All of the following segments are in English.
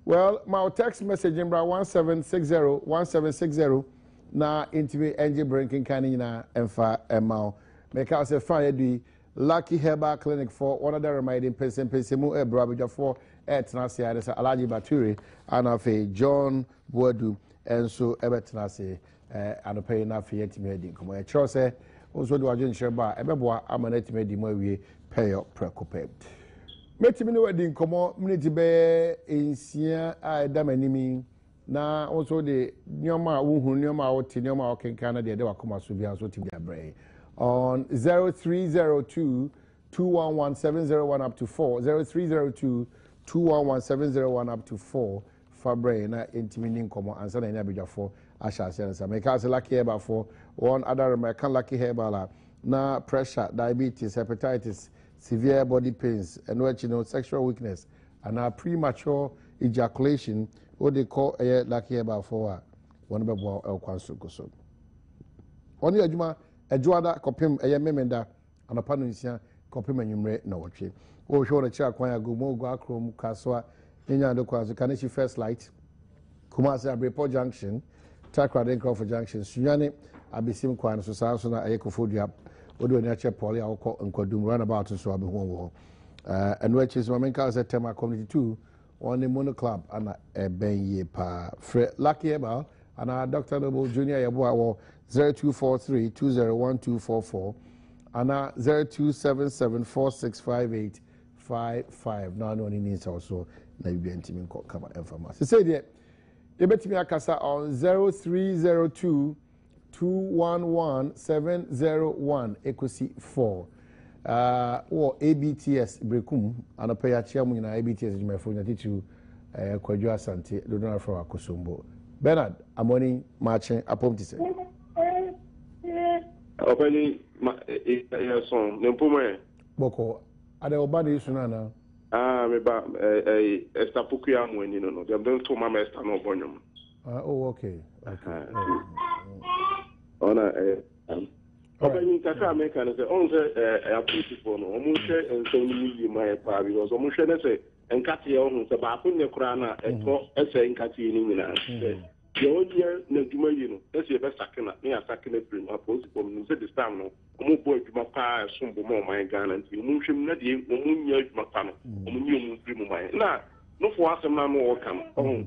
Well, my text message in 1760 na intimi NG Brinking Canina and fa Emma. Make us a fire the Lucky Herbal Clinic for one of the reminding person Pesimu Brabija for Etnasi Alaji Baturi and of a John Boadu and so Ebetnasi and a pay enough for Yetimating. Come on, Chose also do a gin sheba, Ebeboa, I'm an estimating where we pay up precope. Metimini wedding komo minute be ensia a damanimi na also the nyoma wuhu nyoma oti nyoma okenkana de wakoma so bia so tibia brɛ on 0302 211701 up to 4 0302 211701 up to 4 fabre na intimini komo ansa na nya bidwafo asha sense make us lucky herbal for one other American lucky herbal na pressure diabetes hepatitis severe body pains, and what you know, sexual weakness, and a premature ejaculation, what they call a lucky about for one of El Quansuko. Only a Juma, a Juada, Copim, a Memenda, and a Panusia, Copim and Yumre, no watching. Oh, show the chair, Quaya Gumo, Guacrum, Caswa, Inya de Quasi, Kanishi First Light, Kumasa Abripo Junction, Takra Crawford Junction, Suyane, Abisim Kwan, Susasuna, Aecofodia. What do you nature poly? I'll call and do runabout and so I'll be home. And which is my main cause at Tema Community 2 on the Mono Club and a Benye Pa Lucky about and our Dr. Noble Junior Yabua 0243 201244 and our 0277465855. Now, no one needs also maybe intimate come and pharmacy. Say that you bet me a casa on 0302 211701 equity 4 or ABTS brekum and a pay a chairman in ABTS my phone to Kwadjo Asante do not for Akosombo Bernard Amoni marching upon to say Openi son Nempume Boko Ada Obadi Sunana me ba estapukia when you know them don't to my master no bonum. Oh okay. Ona Openi kaka America say on say appreciate no omo hwe enso ni my pa because omo hwe na say enkate ye ohun say ba ko ne kura na eto ese enkate ni nyina ye onye na djuma yi no ese ye be sakena na ya sakena prim apos bom no say this time no omo boy djuma pa sombo mo my Ghana nti omo hwem na de omo nya djuma pa no omo nyi omo prim my na no for asem na no workam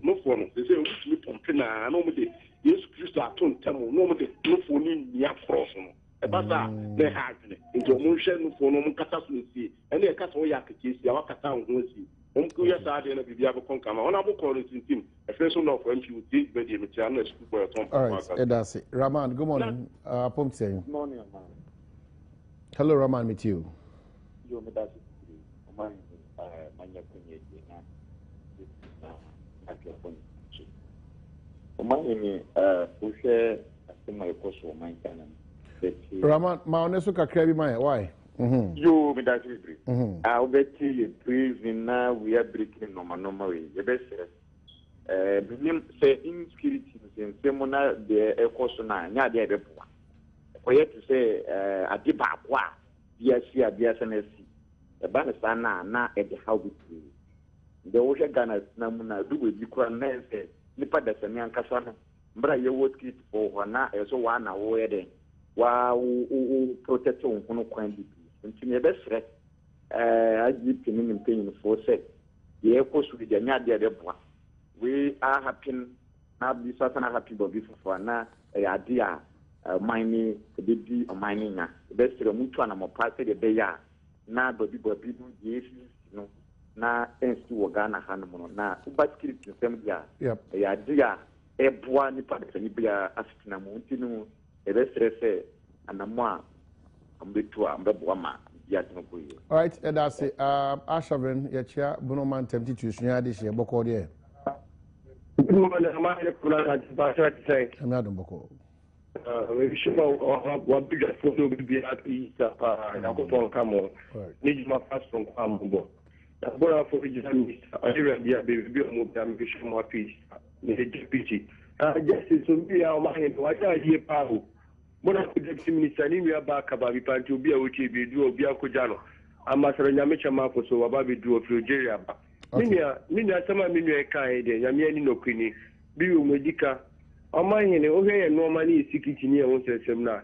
no for no say o tumi pompe na no mo de Yesu Christo aton tamo no mo de no for ni nia cross no e bata na ha adwene nti omo hwe no for no mo kata so nsi ene e kata wo ya keke si wa kata ho nsi omo ya sa de na bibia be konkama ona bo call it team e first one of when you did be the material na school boy ton. All right, that's it. Raman, good morning. Pump saying. Good morning, man. Hello, Raman, with you. You me that's it. Man, manya kunye na. Raman, my honest kakra bi why? You me that is I'll bet you breathing now we are breaking normal way. The best say insecurity in semona the ekosona nya de bepoa. For yet to say adiba kwa biasia biasanesi. E ba na e de how we the Osha Ghana Namuna do with you can say Nipa da Samian Casana, Bra ye would keep for Wana as a one away then. Wow, protect on Hono Quanti. And to me, best threat, I give him pain for set. The airports with the Nadia de Bois. We are happy now, be certain happy, but before now, a idea, mining, a baby or mining. The best of Mutuana, more part of the day. Now, but people, yes, no. Na enstu Ghana hanumo na ubaskiri tsemdia ya dia ebwa ni pade ni bia asitina mu ntinu ebestrese anamwa ambetu ambebwa ma ya tinokuye. All right, that's it. Ashavin yachia bonoman tempted to sunya this year boko there. Good morning, am I kula ba to say. I'm not boko. We should what big photo will be at East na ko ton kamo. Ni ma pass from Ambo. Bora for regional area be mo ambition mo peace ni deputy justice so be our mind what are here paho bona ko deputy minister ni we aba ka ba bi panti obi a wochi be du obi akoja no amasara nyame chama ko so aba be du of Nigeria ba minya sama minya kai de nyame ni no kwini bi wo medika amanye ne ohe normally sikitini e won sesem na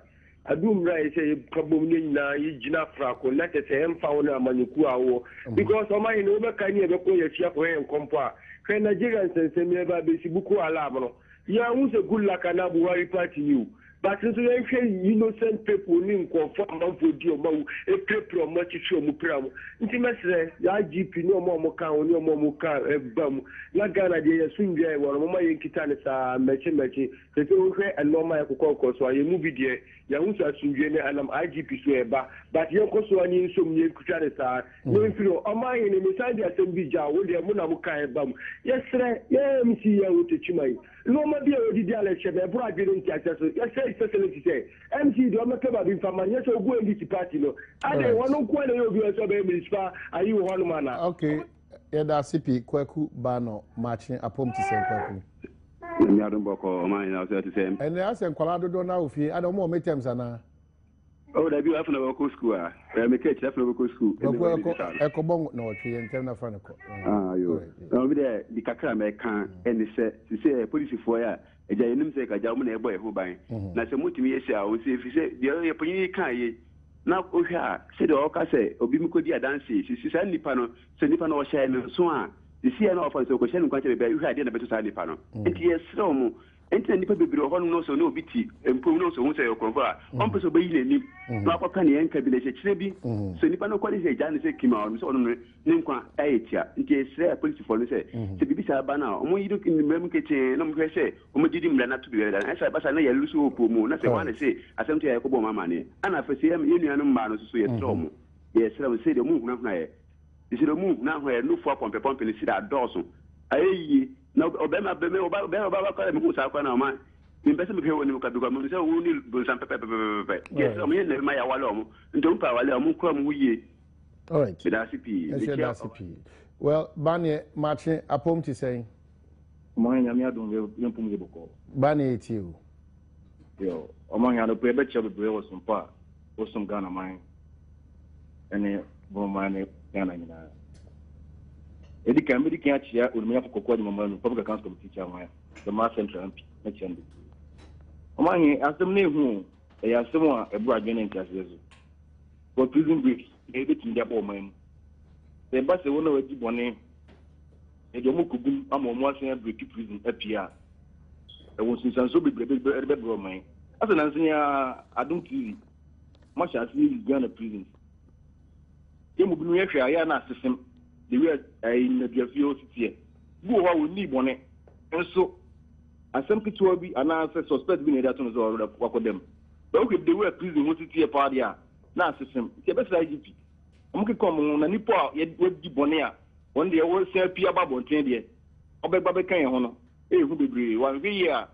Adom right say problem na yigina frako na te say emfa wona amanyeku awo because amanye ne obeka ni ebeko ya fia ko en kompo a kwen Nigerian sensem e ba be sibuku alarm no ya won se good luck na Buhari party you but so innocent people ni confirm man for di omo e prepare omo chichi omo pram nti mesre ya GP ni omo kan oni omo kan bam na Ghana de yesunje e woro mo ye nkita ne sa mechi se so hwe enoma ekokọ so aye mu bi de ya hu sa sunje ne anam IGP so e ba but ye koso ani nso mye kuta ne sa no mfiro omo ye ne misandi asem bi ja wo de mo na mo kan bam yesre ye MC ya wo te chimai no ma bi o di ale chebe bro adwe nti acheso yesre facility say MC do make ba bi fama nye so go NDC party no ade wono ko na yo bi so be municipal ayi wo hono mana okay da CP kwaku ba no marching apom ti sen kwaku ni Adom boko man na so ti sem and ya sen kwala dodo na ofi Adom mo metem sana oh da bi wa funa boko school ah me ke chef na boko school eko bon na otwe yentem na fa ne ko yo no bi de di kakra me kan eni se police fo ya eja yenim se ka ja mo na ebo e ho ban na se mutimi yesi a o se fi se de ye ponyi kan ye na ohwa se de o ka se obi mi ko di adanse si sa nipa no se nipa no o sha me so a si ya na o fa se ko sha ni kwanche be ohwa de na beto sa nipa no enti yesre o mu enti na nipa bebre o ho no so na obi ti empom no so hu se yo konfo a on pe so be yi na ni na akwa ni en ka bi le chire bi se nipa no kwali se ja ne se kima o so no ne nkwa ayetia enti yesre police for no se bibi sa ba na o mo yi do ni mem kete no mo hwe se o mo didi mla na to bi le dan esa ba sa na ya lusu opo mu na se wa na se asem ti ya ko bo mama ne ana fa se ye nuanu mma no so yesre o mu yesre o se de mu huna ye isiro mu na ho ye no fo pompe ni sida doso ayi na obema oba ka me ko sa kwa na ma mi bese me hewo ni ko bi ko mo se wo ni bo san pepe yes o me ne ma ya wale o mo ndo mpa wale o mo ko mo wuye all right da CP well banye marching apom ti say mo nyame Adom we mpum ge boko banye ti o yo o mo nya no pe be chebe be wo sumpa wo sum Ghana man ene bo man Ghana nyina edi kan bi kan achia olumya kokko di mama no public council committee chairman the mass central MP na chende o ma hin asem na ehu e ya asem a ebu adwene ntiasezo for prison break e be tin dia bo man e ba se wona waji bone e do mu kugum ama mo asen break prison apia e won sinsan so be bro man asa na nsin ya Adom TV ma sha asi Ghana prison ye mu binu ye hwa ya na asesem the way in the Biafio city. Go wa ni bone. Enso asem kitwa bi ana suspect bi na that no so wako dem. But okay the way prison wo city e pa dia na asesem. Ke be say IGP. Omuke kom na nipo a ye di bone a won de wo se pia ba bonten de. Obegba be kan ye ho no. E hu bebre wan we ya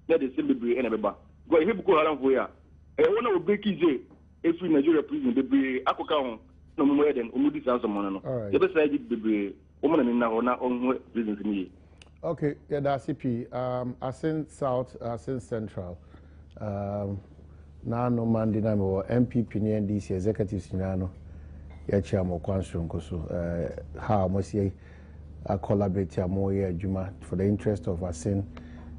na de sem bebre e na beba. Go e bu ko haram fo ya. E wona wo break ize e free Nigeria prison bebre akoka ho. No mo eden o mudi sanso mo no e be say bebre o mo na ni na ho na on business ni okay yeah da CP Asin South Asin Central na no man dina me MPP ni NDC executives nyina no ya chia mo kwanso nkoso how mo see a collaborate mo ye adwuma for the interest of Asin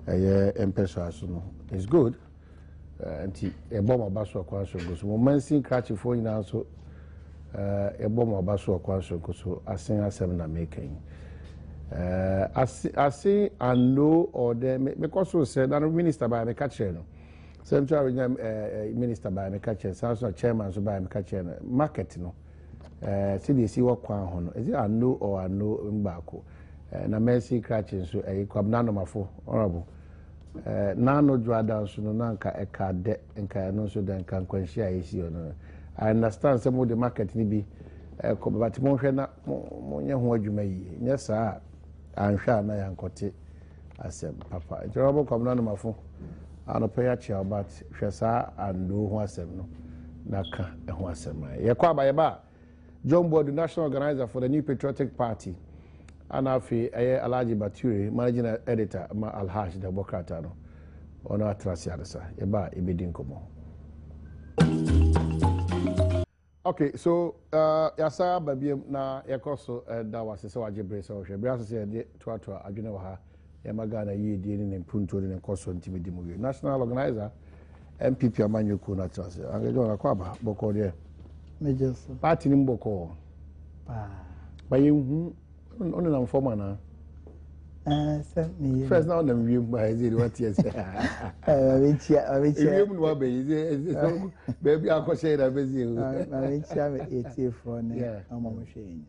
empeso aso no is good anti e bom abaso kwanso nkoso mo mansin krachi fo nyina so ebo mo baso akwanso koso asen asem na making I know or the because so said that minister by me catcher no central minister by me catcher so chairman so by me catcher market no CDC work kwan ho no is it I know or I know mbako na mercy catching so kwabna no mafo honorable na no dwada so no nanka eka de nka no so den kan kwanhia yesi no I understand some of the market ni bi but mo hwe na mo nye ho adwuma yi nye saa anhwa na yankote asem papa jorobo kwamna no mafo anope ya chia but hwe saa ando ho asem no naka ho asem ye kwa ba ye ba John Board, the national organizer for the New Patriotic Party anafi Alhaji Bature managing editor ma Alhaji Demokrata no ono atrasi adasa ye ba ibedi nkomo Okay, so yasa babiem na yakoso da wase se waje bre se ohwe bre asese de toa adwene wa ha yamaga na yie ni mpunto ni nkoso ntimi mu wi national organizer MPP amanyoku na trase angejo na kwaba boko de mejeso party ni mboko ba yehu onu na mfoma na se me first now na wiem ba ezeri what yes wiem no ba eze baby akoshe na bezi me chia me ETF ne amomhwe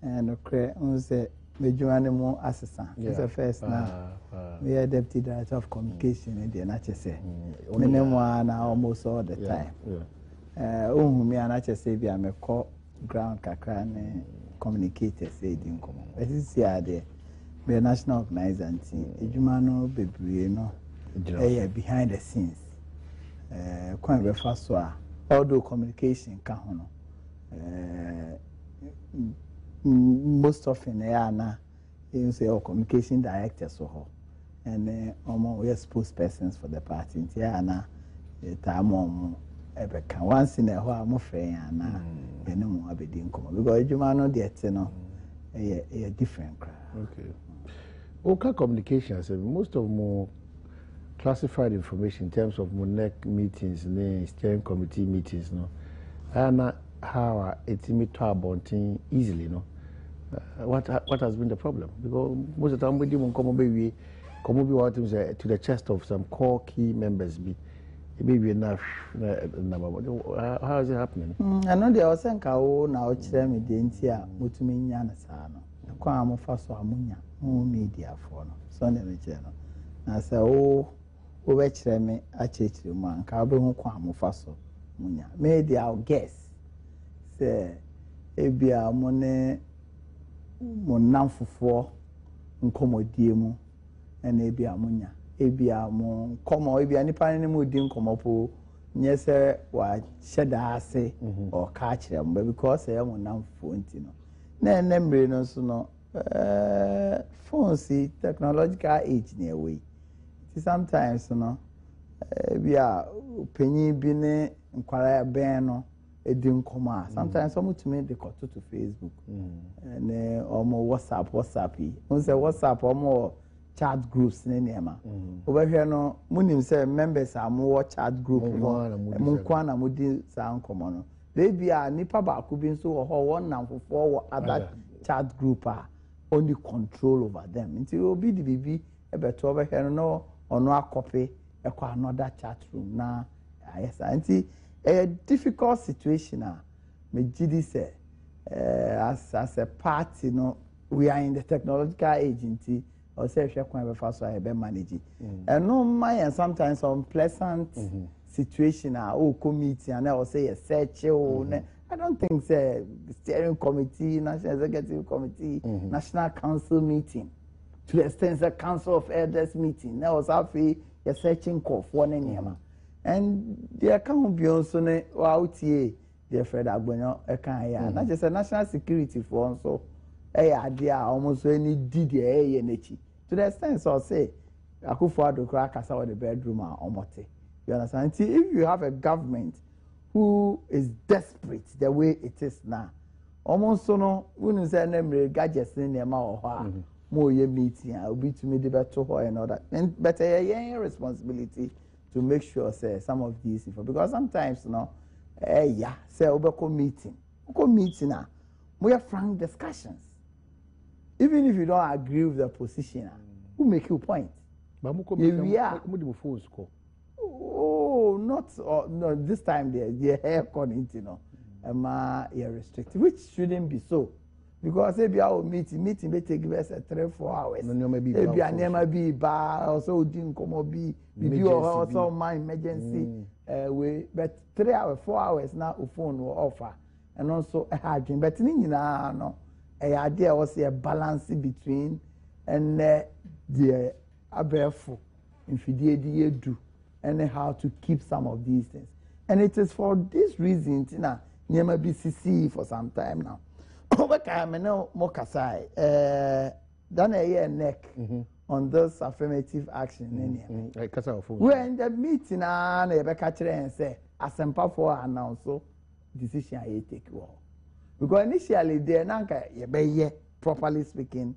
and okre unse mejuane mu assistant so first now we are deputy director of communication in the NHS minimum na almost all the time ohun mi anachese bia me call ground kakra ne communicators say di nkomo esisi ade be national organizer nti ejuma no bebre no behind the scenes kwan be fa so a although communication ka ho no most often na you say communication director so ho and we are spokespersons for the party nti na time ebeka once in a while mo frɛ na ene mo abedi nkomo because ejuma no de ete no different crowd. Okay. Okay, communication, so most of more classified information in terms of NEC meetings, steering committee meetings, no, and how it's meet easily, no. What has been the problem? Because most of the time we do come be to the chest of some core key members be. Maybe enough. How is it happening? I know there was some cow now. Me dentia mutuminya na sano. Kwa amufa so amunya mu media for no. So na me cheno. Na say o we kire me achechire mu anka be hu kwa amufa so munya. Media guess say ebia mo ne mo namfofo nkomodie mu na ebia munya. Ebia mo komo ebia nipa ne mu di nkomopo nye se wa hyeda ase o ka kire mo because e mo namfo ntino na enemre no so no phones technological age na away sometimes no bia penyi bi ne nkwara ben no edi nkomo a sometimes some to me they got to Facebook and omo WhatsApp yi unse WhatsApp omo chat groups ne nema obehwe no munim say members am chat group no munkwa na mudi sa nkomo no baby a nipa ba ku bi nso ho won namfofo other chat group only control over them nti obi di bibi ebeto obehwe no ono akope ekwa another chat room na yes nti a difficult situation me gidi say as a party no we are in the technological age nti or say if you can so I be manage and no my sometimes unpleasant situation committee and I say a search I don't think say steering committee, national executive committee, national council meeting to the extent the council of elders meeting that was happy a searching call for one and there can't be also ne out here dear Fred Agbonyo not just a national security for also idea almost any did energy to the extent so say Akufo-Addo crack as out the bedroom omote. You understand? If you have a government who is desperate the way it is now, almost so no wouldn't say name gadgets in the mouth more ye meeting will be to me the better and all that. And but a responsibility to make sure say some of these because sometimes say Obeko meeting now we have frank discussions. Even if you don't agree with the position, who make you point? Oh, not no. This time the hair content, you're restricted, which shouldn't be so, because if you are meeting may take us 3-4 hours. If you are never be bar also didn't come be also my emergency way, but 3 hours, 4 hours now phone will offer, and also a hygiene. But no. A idea was a balance between and the aberful infidelity do and how to keep some of these things. And it is for this reason, Nyama BCC for some time now. Done a year neck on this affirmative action. We're in the meeting and they catch and say, Asempa for announce decision I take because initially there nanka ye properly speaking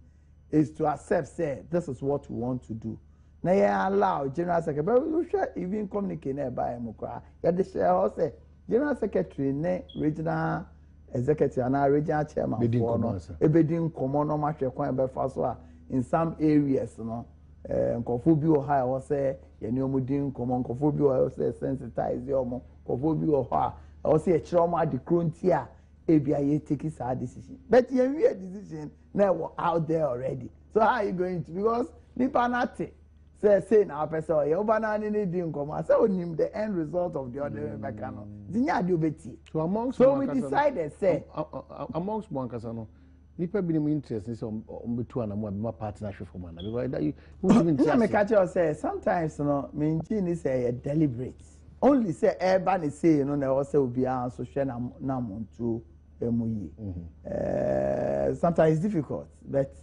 is to accept say this is what we want to do. Now you allow general secretary, but we should even communicate by Mukra. You the share say general secretary ne regional executive and regional chairman for no ebedin komo no mahwe kwan be fa so a in some areas no nkofo bi o ha o say ye ne omudin komo nkofo bi o say sensitize yomo nkofo bi o ha o say e kire omo ade kronti a ebia ye take a decision but ye we a decision now out there already, so how are you going to, because nipa nate say na person ye obana ni di nkoma say onim the end result of the other mekano dinya de obeti so we decided say amongst Mwankasa no nipa bi ni interest say ombetu anamu abema partnership for man because that you me catch you say sometimes no me nchi say deliberate only say urban say you know na o say obi an so hwe na montu emuyi sometimes it's difficult but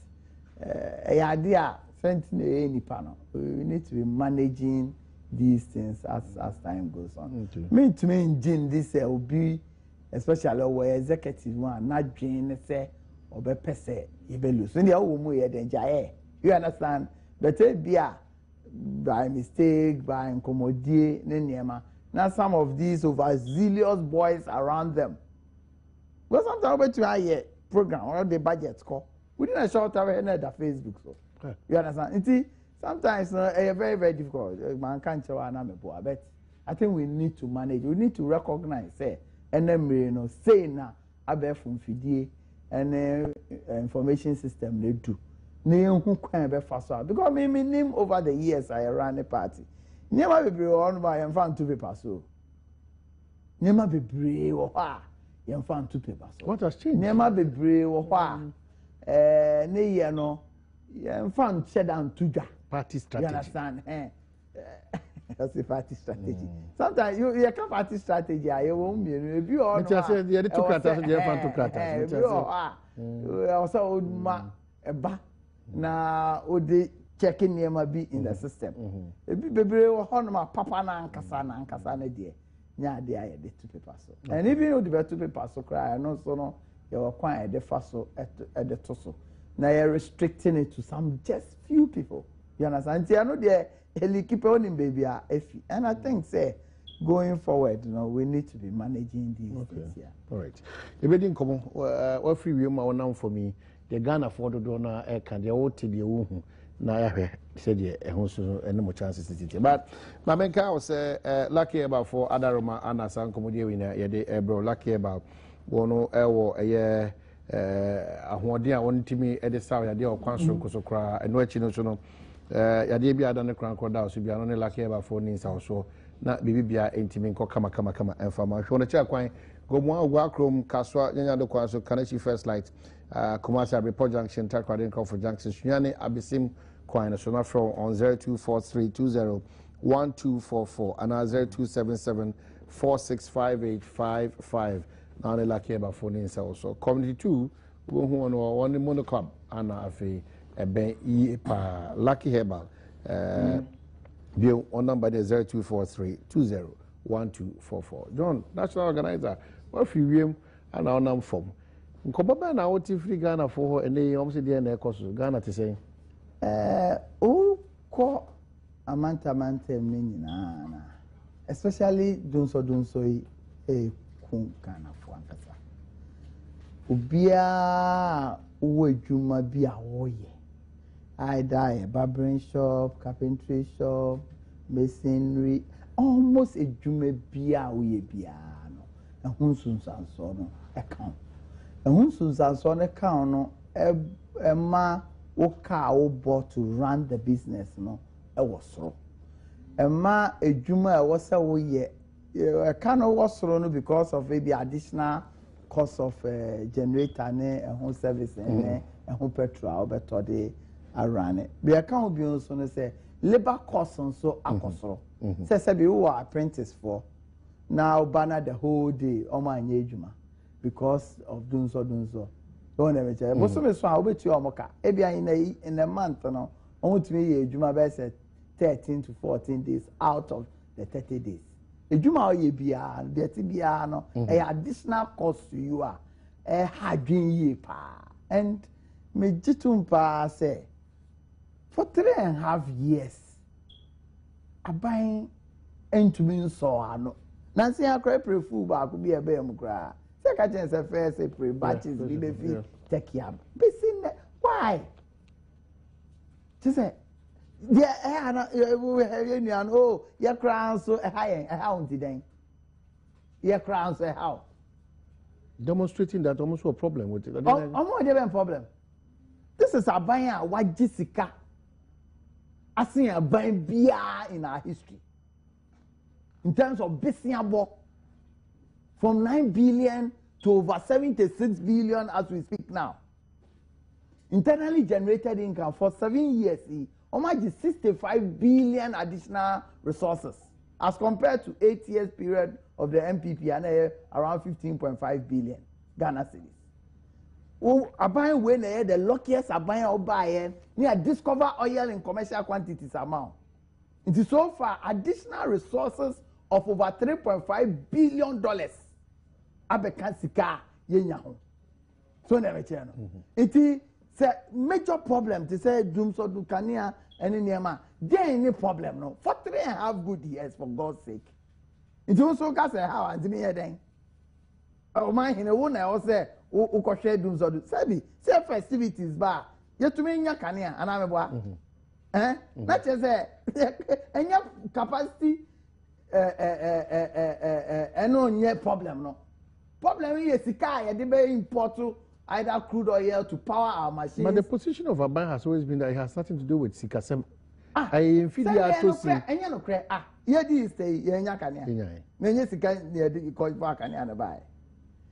idea we need to be managing these things as time goes on. Me to me engine this will be especially where executive one not doing say or be per se lose. When you understand? But be by mistake, by incommodate, now some of these overzealous boys around them. Well, sometimes we hear program or the budget call. We didn't shout out that Facebook so. You understand? See, sometimes it's very, very difficult. Man can't show but I think we need to manage. We need to recognize, say, and then say now, abe from fidie and information system they do. Who can be faster? Because me name over the years I ran a party. Never be on by and found 2 papers so. Never be brave or you found 2 papers. What has changed? Never be brave or no. Yeah, fun shut down to party strategy. You understand? That's the party strategy. Sometimes you can party strategy. You won't be. If you all know, the 2 kratas, you have 2 kratas. If you also ba na odi checking near be in the system. If you be honor papa na nkasa na die. Nya dey aye the 2 papers. And even though the 2 papers so cry, no so no you were quite the first so at the torso. Now you're restricting it to some just few people. You understand? See, I know the keep on baby and I think say going forward, we need to be managing these things here. All right. The wedding come what free will my now for me. The Ghana for the donor can the old TB na ya said ye so any more chances but my main car was lucky about for other Roma and San Comodia winner ye bro lucky about one a ahoɔden a wɔn ntumi de saw yadeɛ ɔkwan so nkoso koraa ɛno akyi no so no yadeɛ bi ada ne kran kɔda so bia no ne laki ɛbafo ne nsa so na bibi bia ntumi nkɔ kama ɛmfa ma hwɛ no kyɛ kwan gomu agwa krom kaswa nyanya do kwa so Kanachi First Light Kumasi Report Junction Takrade Crawford Junction Sunyane Abisim kwan so na from on 0243201244 and 0277465855 now the lucky about phone in also community 2 who on one mono club and afi ben pa lucky herbal bill on number 0243201244 John national organizer what if you and our name form nkoba na what if Ghana for and they almost dey na ekoso Ghana to say o ko amanta nyina especially dunso yi Ghana for ankasa obia wo adwuma bi a woye either a barbering shop, carpentry shop, masonry, almost adwuma bi a woye bia no ehun sunsanso no account ehun sunsanso no account no ma wo car wo bought to run the business no e wo soro ma adwuma e wo se woye kind of was no because of maybe additional cost of generator ne home service ne home petrol better they run it. Be account be also no say labor costs so akosoro. Say be who are apprentice for now banner the whole day o ma anya adwuma because of doing so. Don't ever tell. But so me so obeti o moka. E bia in a month no on to me adwuma be say 13 to 14 days out of the 30 days. ejuma oye bia de ti bia no additional cost to you hadwin ye pa and me jitum pa say for 3.5 years aban entumi so ano na se akra prefu ba ko bi ebe em kra se ka chen se first April batches bi be fi take yam why just say yeah we have you oh your crown so how unti den your crown so how demonstrating that almost a problem with it. Almost a problem. This is a buyer what Jessica I see a buying beer in our history. In terms of business from 9 billion to over 76 billion as we speak now. Internally generated income for 7 years, almost 65 billion additional resources as compared to 8 years period of the MPP and around 15.5 billion Ghana cedis. Oh, aban when the luckiest aban or buyer near discover oil in commercial quantities amount. It is so far additional resources of over $3.5 billion. Abekansika yenyaho. So never channel. It is a major problem to say doom so do kania and in Yama. There ain't any problem no. For 3.5 good years for God's sake. It also got a how and me then. Oh my in a one I was say o share doom so do. Sabi say festivities ba. Yet to me kania and I'm a not just any capacity no problem no. Problem is sika they be import either crude oil to power our machines. But the position of Aban has always been that it has nothing to do with Sikasem. I feel to see. Enya no kre ye di stay yenya kania. Menye sika ne de ko fa kania na bai.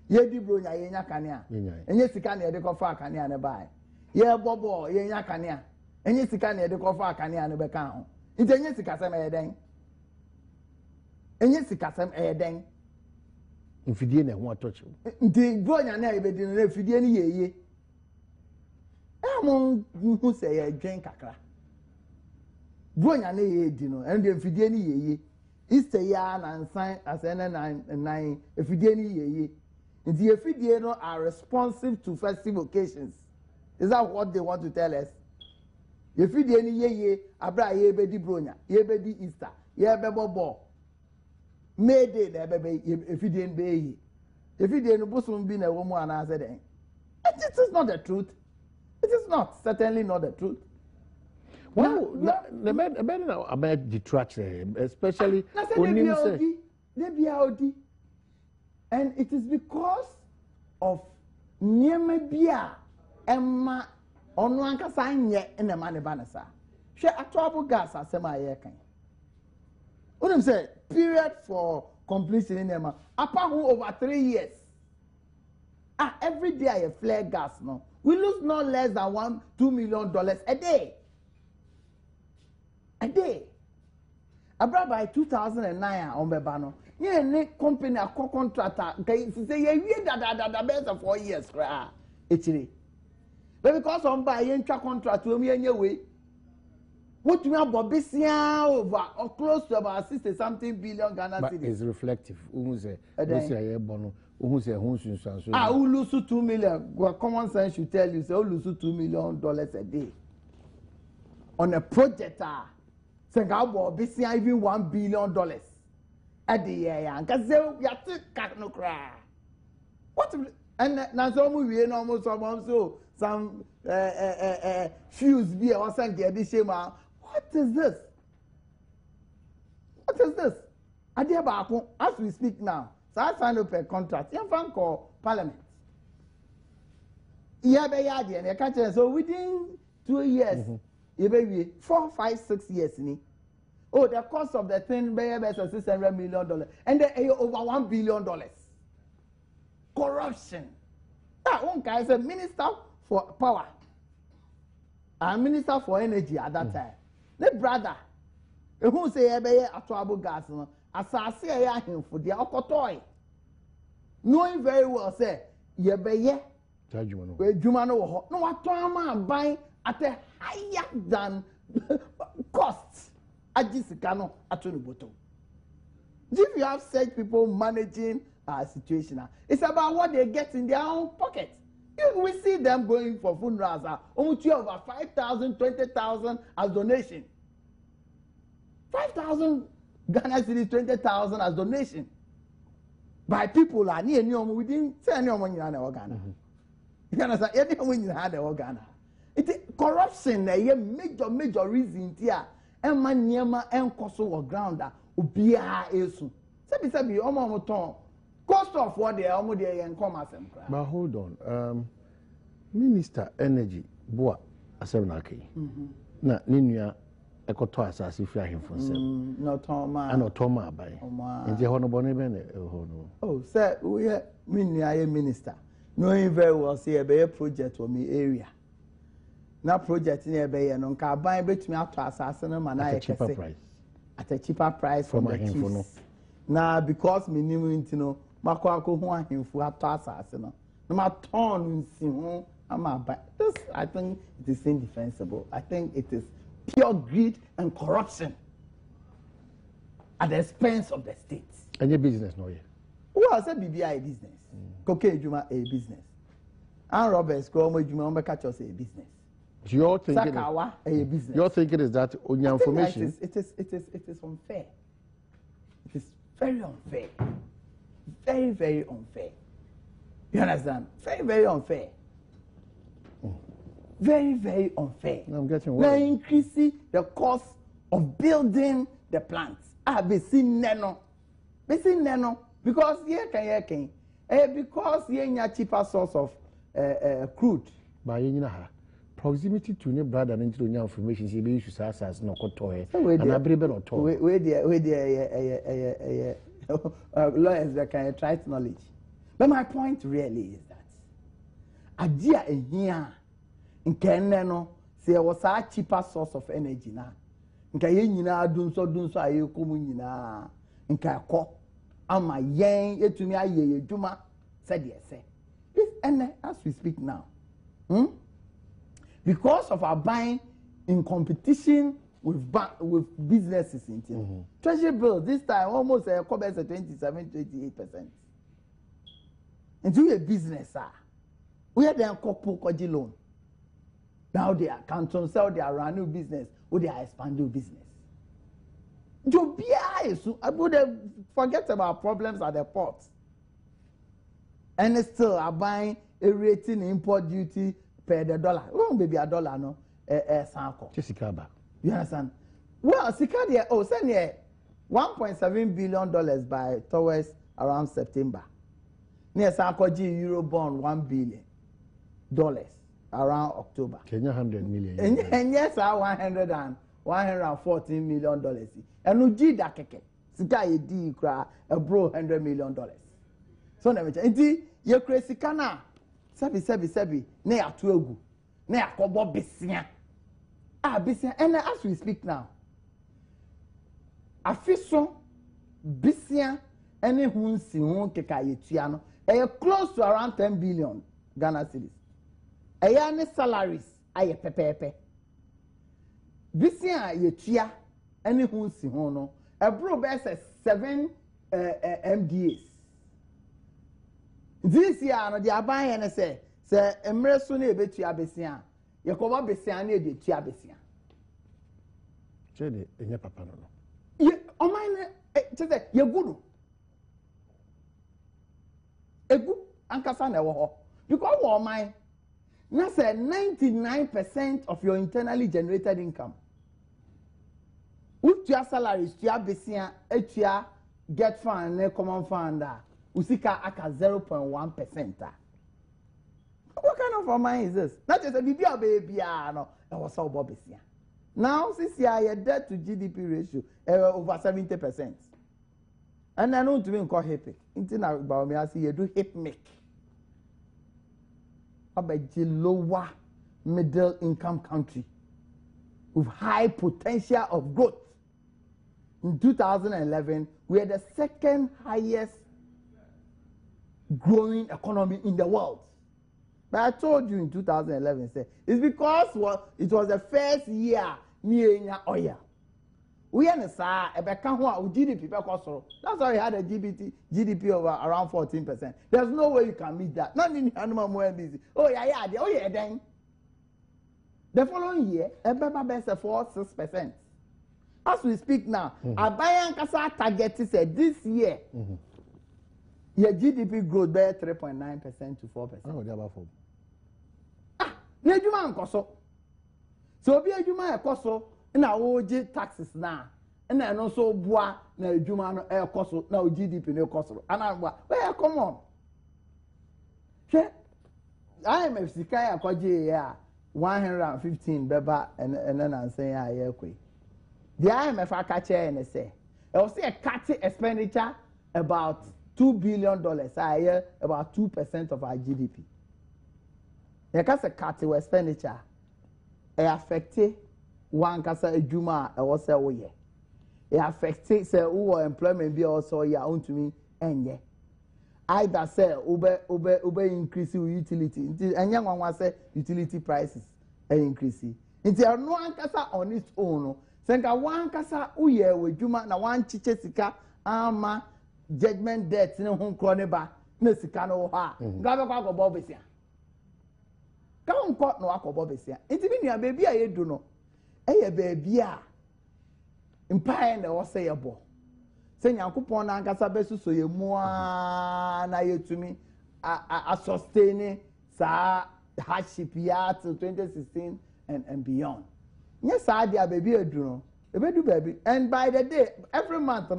Ye di bro nya yenya kania. Enye sika ne de ko fa kania na bai. Ye bobo yenya kania. Enye sika ne de ko fa kania na be kan ho. Nti enye sika sem e den. Enye sika sem e den. Mfidie na ho atoche. Nti bro nya na e be di na mfidie ni yeye. Amon hu se ye dwen kakra. Bronya na ye di no and the mfidie ni yeye. Easter ya na nsan asene na mfidie ni yeye. Nti mfidie no are responsive to festive occasions. Is that what they want to tell us? Mfidie ni yeye abra ye be di bronya, ye be di Easter, ye be bobo. May day na be mfidie be ye. Mfidie no bosom bi na wo mu ana ase den. It is not the truth. It is not, certainly not the truth. Well, the man about detraction, especially when and it is because of Niemebia Emma on one casan yet in the money banasa. She a trouble gas as semi yekan. What say period for completion in Emma. Upon over 3 years. Every day I flare gas no. We lose no less than $2 million a day. A day. About by 2009 on Bebano. Yeah, ne company a co-contractor. Okay, say yeah, that best of 4 years. Actually, but because on by intra contract to me anyway. What we have Bobisia over or close to about 60-something billion Ghana cedis. It's reflective. Who say lose 2 million. Well, common sense should tell you say lose $2 million a day on a project. Say Bobisia even $1 billion at the year. And because we are too no cry. What and now some we almost some shoes be or some get this shame. What is this? What is this? As we speak now, so I signed up a contract. You can call Parliament. So within 2 years, you be 4, 5, 6 years. Oh, the cost of the thing be $600 million, and they over $1 billion. Corruption. That one guy is a minister for power, and minister for energy at that time. The brother, who say a trouble gas, as I say, I him for the okotoy. Knowing very well, say, ye be where Jumano, no, what time buying at a higher than costs. Ajisicano Atuni Boto. If you have such people managing our situation, it's about what they get in their own pocket. We see them going for funerals, almost over 5,000, 20,000 as donation. 5,000 Ghana cedis, 20,000 as donation. By people who are near we didn't say anyone in Ghana. You understand? Anyone in Ghana. It's corruption, a major reason here. And man, Niema and Koso or ground that Ubia Esu. Sabi, Omoton. Cost of what they are and commerce. But hold on. Minister Energy, Boa, Asemnaki. Na Ninia, Ekoto Asasi Fia him for himself. No, Toma. And Toma by. In the Honorable Bene. Oh, sir, we are minister. Knowing very well, see a project for me area. Now project in a bay and on car buy between out to assassin and at a cheaper price. At a cheaper price from the chiefs. Now because me knew no Makwako who him for up to assassin. No matter turn in this I think it is indefensible. I think it is pure greed and corruption at the expense of the state. And your business no yeah. Who has a BBI business? Cocaine Juma a business. And Roberts Cromo Juma catch us a business. You're thinking Sakawa a business. You're thinking is that on your information? It is unfair. It is very unfair. Very, very unfair. You understand? Very, very unfair. Very, very unfair. I'm getting now worried. increasing the cost of building the plants. Besin neno. Because because a cheaper source of crude. By proximity to your brother and into your information, she be issues as no cotoy. And I believe it or talk. Where lawyers that can try knowledge. But my point really is that idea in here in Keneno say was a cheaper source of energy now. In Kayina dun so aye komunina in Kako. Ama yen etumi aye juma said yes. This and as we speak now. Because of our buying in competition with businesses in Treasury bills this time almost covers 27-28%. Into a business, we are then couple loan. Now they are canton sell their new business or they are expanding business. I would forget about problems at the port. And still are buying a rating import duty per the dollar. Oh, maybe a dollar, no? Sanko. You understand? Well, Sikadia, send here $1.7 billion by towards around September. Near Sanko G Euro bond $1 billion around October. Kenya 100 million. And yes, $114 million. And Uji da keke. Sika ye di kra a bro $100 million. So na mecha. Enti ye kre sika na sebi na ya to egu. Na ya kobo besia. Besia. And as we speak now, afiso besia ene hunsi hun keka ye tua no. Close to around 10 billion Ghana cedis. Any salaries aye pepepe. Besia ye tua ene hunsi hun no. A bro best 7 MDAs. This year, no, they are buying and say Emreso ne betua besia. Ye koba besia ne de tua besia. Chede enye papa no. Ye o mine chede ye gudu. Egu ankasa na wo ho. Because wo mine na say 99% of your internally generated income. If your salaries, your besia, your get fund, common fund, usika aka 0.1%. What kind of money is this? Not just a baby, no, that was so besia. Now, since your debt to GDP ratio over 70%. And I know to be called HIPIC. Until now, about me, I see you do HIPMIC. About the lower middle income country with high potential of growth. In 2011, we are the second highest growing economy in the world. But I told you in 2011, it's because it was the first year near oil. we are sa ebeka ho a GDP be kosoro. That's why we had a GDP of around 14%. There's no way you can meet that. Not in animal more busy. Oh yeah, then. The following year, ebeba be 4-6%. As we speak now, Abayan Kasa target said this year, your GDP growth be 3.9% to 4%. Oh, they are for. Nejuma nkoso. So obi ejuma ekoso na oje taxes na na no so bua na ejuma no ekoso na GDP no ekoso. Ana bua, where come on. She IMF sika akwaje ya 115 beba and then I'm saying aye kwe. The IMF akache and say it was a cut expenditure about $2 billion a year, about 2% of our GDP. You can say cut expenditure. It affected one kasa ejuma e was say oye. It affected say who employment be also ya own to me enye. Either say ube increase utility. Enye one say utility prices increase. Nti no ankasa on its own. Senka one kasa uye we juma na one chiche sika ama judgment debt ne ho kro ne ba na sika no ha. Nga be kwa go bo besia. Ka won ko no akobo besia. Nti bi nua baby a yedu no. Eye baby a empire na wo say yebo. Se nyankopon na ankasa besuso ye mu na yetumi a sustain sa hardship ya till 2016 and beyond. Yes, I dear baby, do baby, and by the day, every month,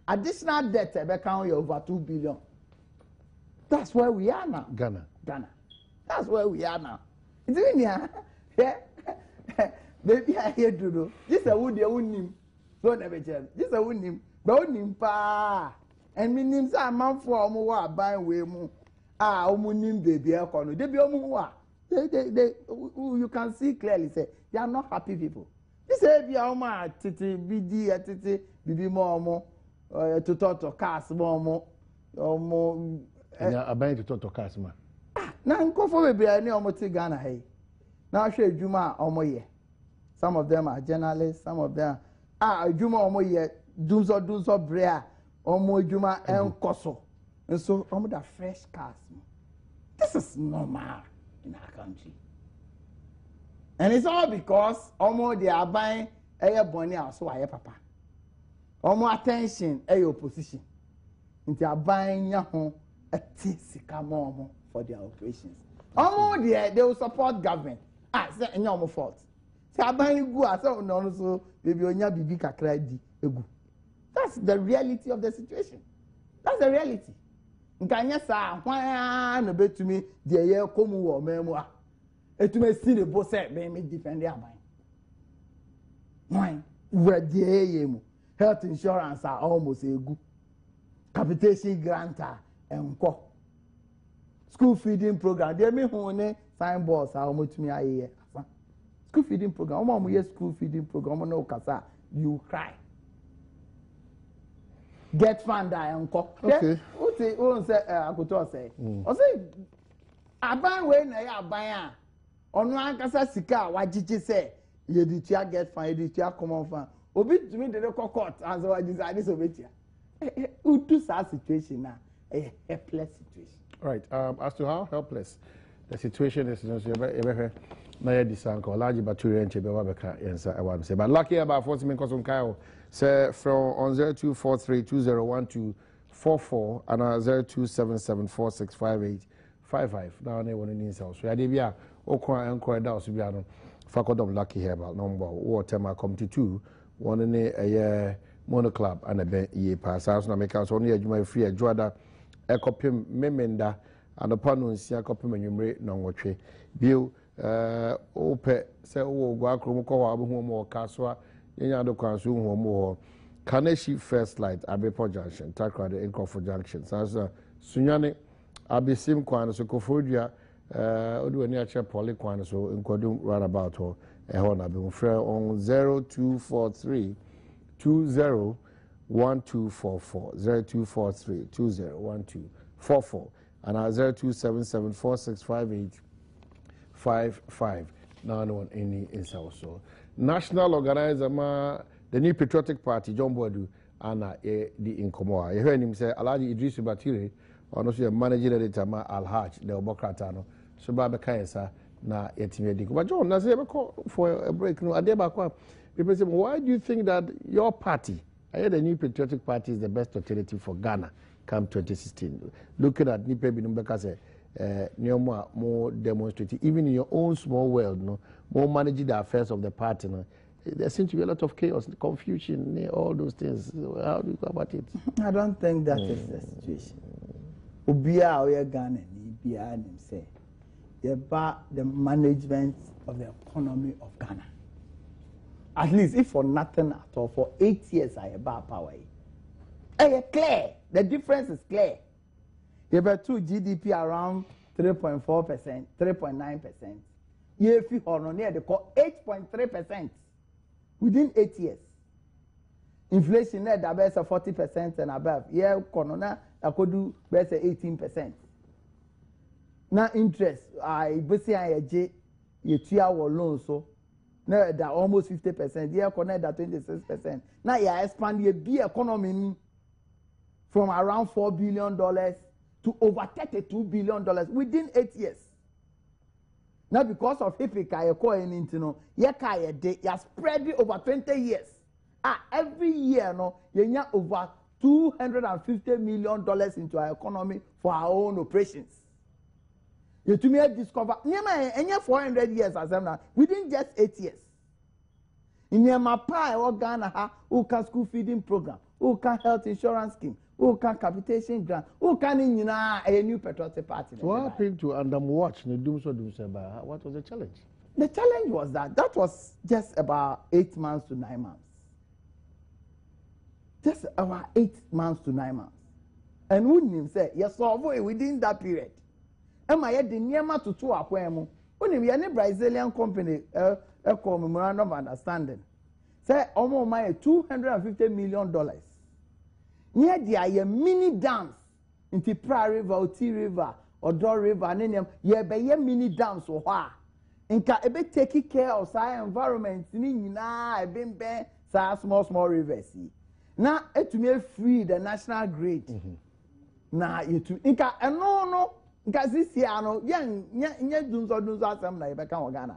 additional debt account over 2 billion. That's where we are now. Ghana. That's where we are now. It's in here. Yeah, baby, I hear to do. This a wood, you wouldn't him. So never tell. This a wouldn't him. But him pa. And me names are man for more buying way more. Ah, omunim baby, I call you. They be omuwa. You can see clearly say they are not happy people. This is be oma titi bidi titi bibi mo to talk to cars mo Yeah, aban to talk to cars ma. Na nko for be ani omo ti Ghana hey. Na hwe adwuma omo ye. Some of them are journalists, some of them adwuma omo ye dunzo brea omo adwuma enkoso. And so omo da fresh cars. This is normal in our country. And it's all because almost they are buying a bonny house so I papa. Almost attention a opposition. And they are buying a tisika more for their operations. Almost they will support government. It's not fault. They are buying good as no so baby onya bibi kakra di egu. That's the reality of the situation. That's the reality. Nkanya sa hwan na betumi de ye komu wo memu a etumi si de bo se be me defend aban hwan we de ye mu health insurance are almost egu capitation grant enko school feeding program de me hu ne signboards a omotumi aye asa school feeding program omo ye school feeding program no kasa you cry. Get fund enko. Okay. Who say akoto say. O say aban we na ya aban a onu ankasa sika wagigi say ye di tia get fund, ye di tia common fund. Obi tumi de court and so decide so betia. Who do that situation now? A helpless situation. Right. As to how helpless the situation is, you know, na ye disanko large battery and chebe wabeka yensa I say. But lucky about 40 minutes on Kyle. Say from on 0243201244 and 0277465855. Now they want to need so. So I did be okwa enko da so bia no fakodom lucky herbal number water ma committee 2 one in a mono club and a be ye pass house na make us only adwuma free adwada ekopim memenda and upon nsia kopim anwumre na nwotwe bio ope se wo gwa akrom ko wa abu mo ka so a yenya do kwanso hu mo Kaneshi First Light Abepo Junction Takrade Inkrofo Junction sasa sunyane abesim kwan so kofodua odu ani ache poli kwan so inkodum roundabout ho ho na be frɛ on 0243 201244 0243 201244 and 0277465855 now one any is also national organizer ma the new patriotic party John Boadu and the Incomoa. You heard him say Alhaji Idris Batire or also managing editor ma Alhaj the Obokratano. So Baba Kaisa na yetime. But John, I say for a break. No, people say, why do you think that your party, I heard the new patriotic party, is the best alternative for Ghana come 2016? Looking at Nipe Binumbeka say. More demonstrating, even in your own small world, no, more managing the affairs of the party. No, there seems to be a lot of chaos, confusion, all those things. How do you go about it? I don't think that is the situation. Ubia or Ghana, Ubia say about the management of the economy of Ghana. At least, if for nothing at all, for 8 years I about power. Clear. The difference is clear. You have 2 GDP around 3.4%, 3.9%. You have near the 8.3% within 8 years. Inflation there that best 40% and above. Yeah, corona I could do best 18%. Now interest, I basically I you 2 hour loan so now that almost 50%. Yeah, connect that 26%. Now you expand your B economy from around $4 billion to over $32 billion within 8 years. Now, because of Hipika, you spread it over 20 years. Every year, no, you have over $250 million into our economy for our own operations. You to me discover, any 400 years as now, within just 8 years. In Yamapa, or Ghana, who can school feeding program, who can health insurance scheme, who can capitation grant, who can in a new patriotic party. What happened to Adom Watch? What was the challenge? The challenge was that was just about 8 months to 9 months. Just about 8 months to 9 months. And wouldn't say, yes, within that period. Am I the Niama to 2 Aquemo? Only any Brazilian company, a memorandum of understanding. Say, almost my $250 million. Near the mini dams into Pra River, Oti River, Odo River, and then you be mini dams or what? Inka ebe taking care of our environment. Ni been small rivers. Now it to me free the national grid. Now you to inka no inka this year no nye dunzo asem na ebe kan Ghana.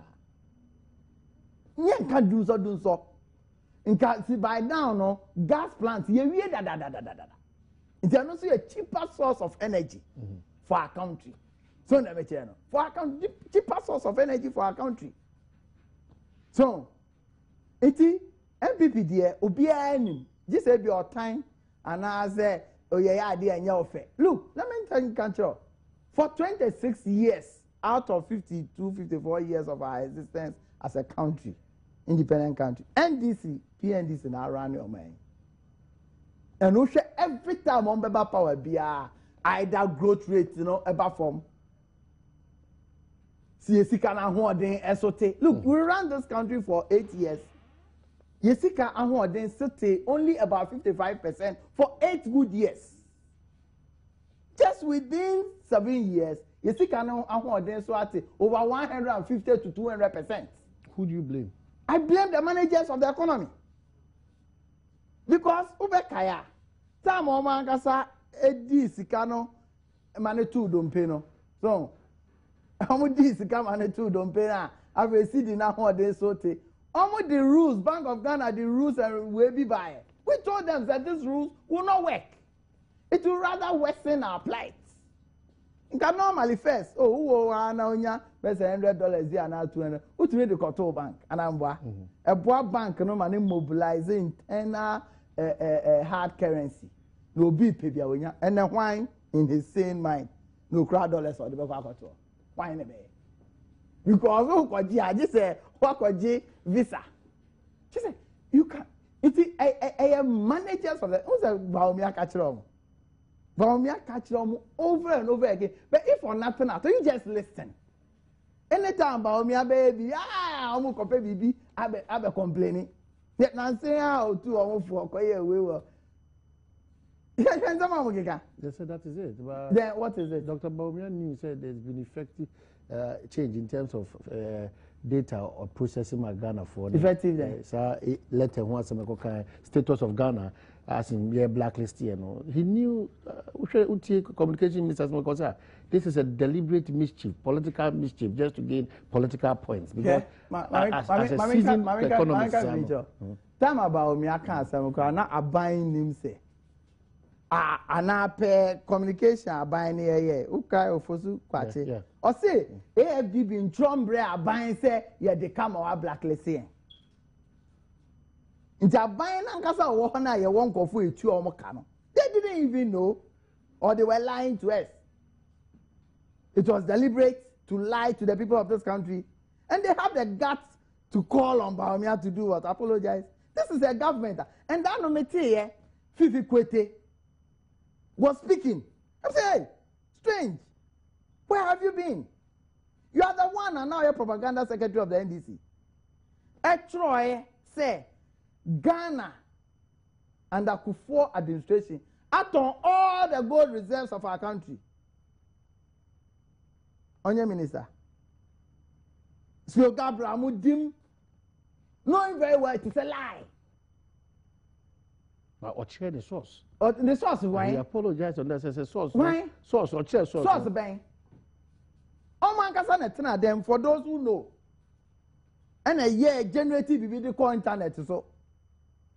Nye nka dunzo. See, by now, no gas plants, you da. It's also a cheaper source of energy for our country. So, for our country, cheaper source of energy for our country. So, it's MPP there, Obiani, just have your time, and I say, oh, yeah, idea and your fair. Look, let me tell you, country, for 26 years out of 52, 54 years of our existence as a country, independent country, NDC, PNDC now run your mind. And we share every time on Beba Power be either growth rate, about form. CSC Look, we ran this country for 8 years. Yesika Ahwardin City only about 55% for 8 good years. Just within 7 years, Yesika Ahwardin Swati over 150 to 200%. Who do you blame? I blame the managers of the economy. Because Ubekaya, some Omankasa, Edi Sikano, Manitou Dompeno. So, Amudi Sika Manitou Dompena, I've received in Ahwardin Sote. Almost the rules, Bank of Ghana, the rules will be by. We told them that these rules will not work. It will rather worsen our plight. You can normally first, now best $100 here now $200. Who made the control bank? And I'm a bank no money mobilizing internal hard currency. No be paper and then wine in his sane mind. No crowd dollars or the back control. Wine because I just say what visa. She said you can. It's a managers of the who's a Baumia catcher. Baumia catcher over and over again. But if for nothing else, you just listen. Anytime Baumia baby, I'm going to baby, I be complaining. Yet now say how to almost for a we will. They said that is it. But then what is it? Dr. Baumia said there's been change in terms of data or processing my Ghana for effective then. Letter one some status of Ghana as in blacklist here. No, he knew communication minister this is a deliberate mischief, political mischief, just to gain political points. Because as a seasoned economist, time about me, I can't say not buying him say. Anape communication abine here ukai ofosu kwache o say AFDB in Trombre abine say ye dey come our blacklist here nti abine nankasa wo ho na ye won kofo etu o mo ka no they didn't even know or they were lying to us. It was deliberate to lie to the people of this country, and they have the guts to call on Bawumia to do what? Apologize. This is a government, and that no here Fifi Kwete was speaking. I'm saying, hey, strange. Where have you been? You are the one and now you're propaganda secretary of the NDC. Troy say Ghana under Kufuor administration act on all the gold reserves of our country. Onye minister. So Gabriel Mudim knowing very well it is a lie. But or share the source. The source why? We apologize on that as a source. Why? Source or share source. Source bang. Oh man kasa na them for those who know. And a year generative video call internet so.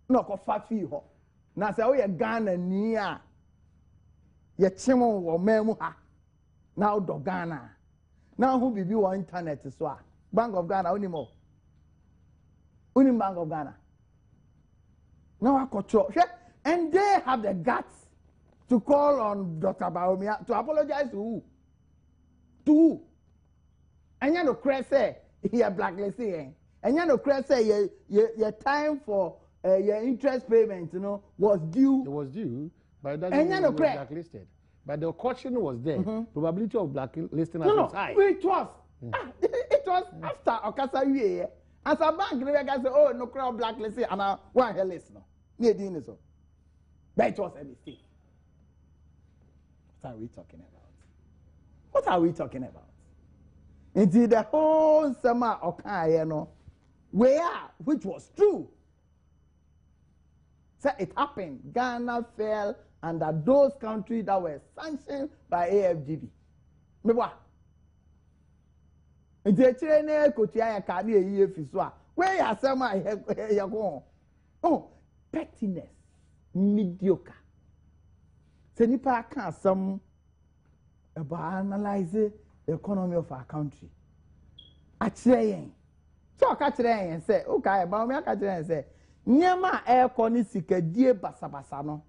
No ko fa fi ho. Na say we Ghana ni a. Ye chimo wo memu ha. Now do Ghana. Now who be on internet so a. Bank of Ghana unimo. Unim Bank of Ghana. Now I control. And they have the guts to call on Dr. Bawumia to apologize to who? To who? And you know, Chris say he blacklisted. And you know, Chris say your time for your interest payment, was due. It was due, but that was blacklisted. But the caution was there. Probability of blacklisting was high. It was. It was after Okasa year. As a bank, they say, oh, no crowd blacklisted, and I want her list. No. But it was a mistake. What are we talking about? What are we talking about? Indeed, the whole summer of which was true. So it happened. Ghana fell under those countries that were sanctioned by AFDB. Oh, pettiness, mediocre. So nipa can some about analyze the economy of our country. Achire so ka chire yen say okay ba me ka chire yen say nyama e ko ni sikadie basabasa no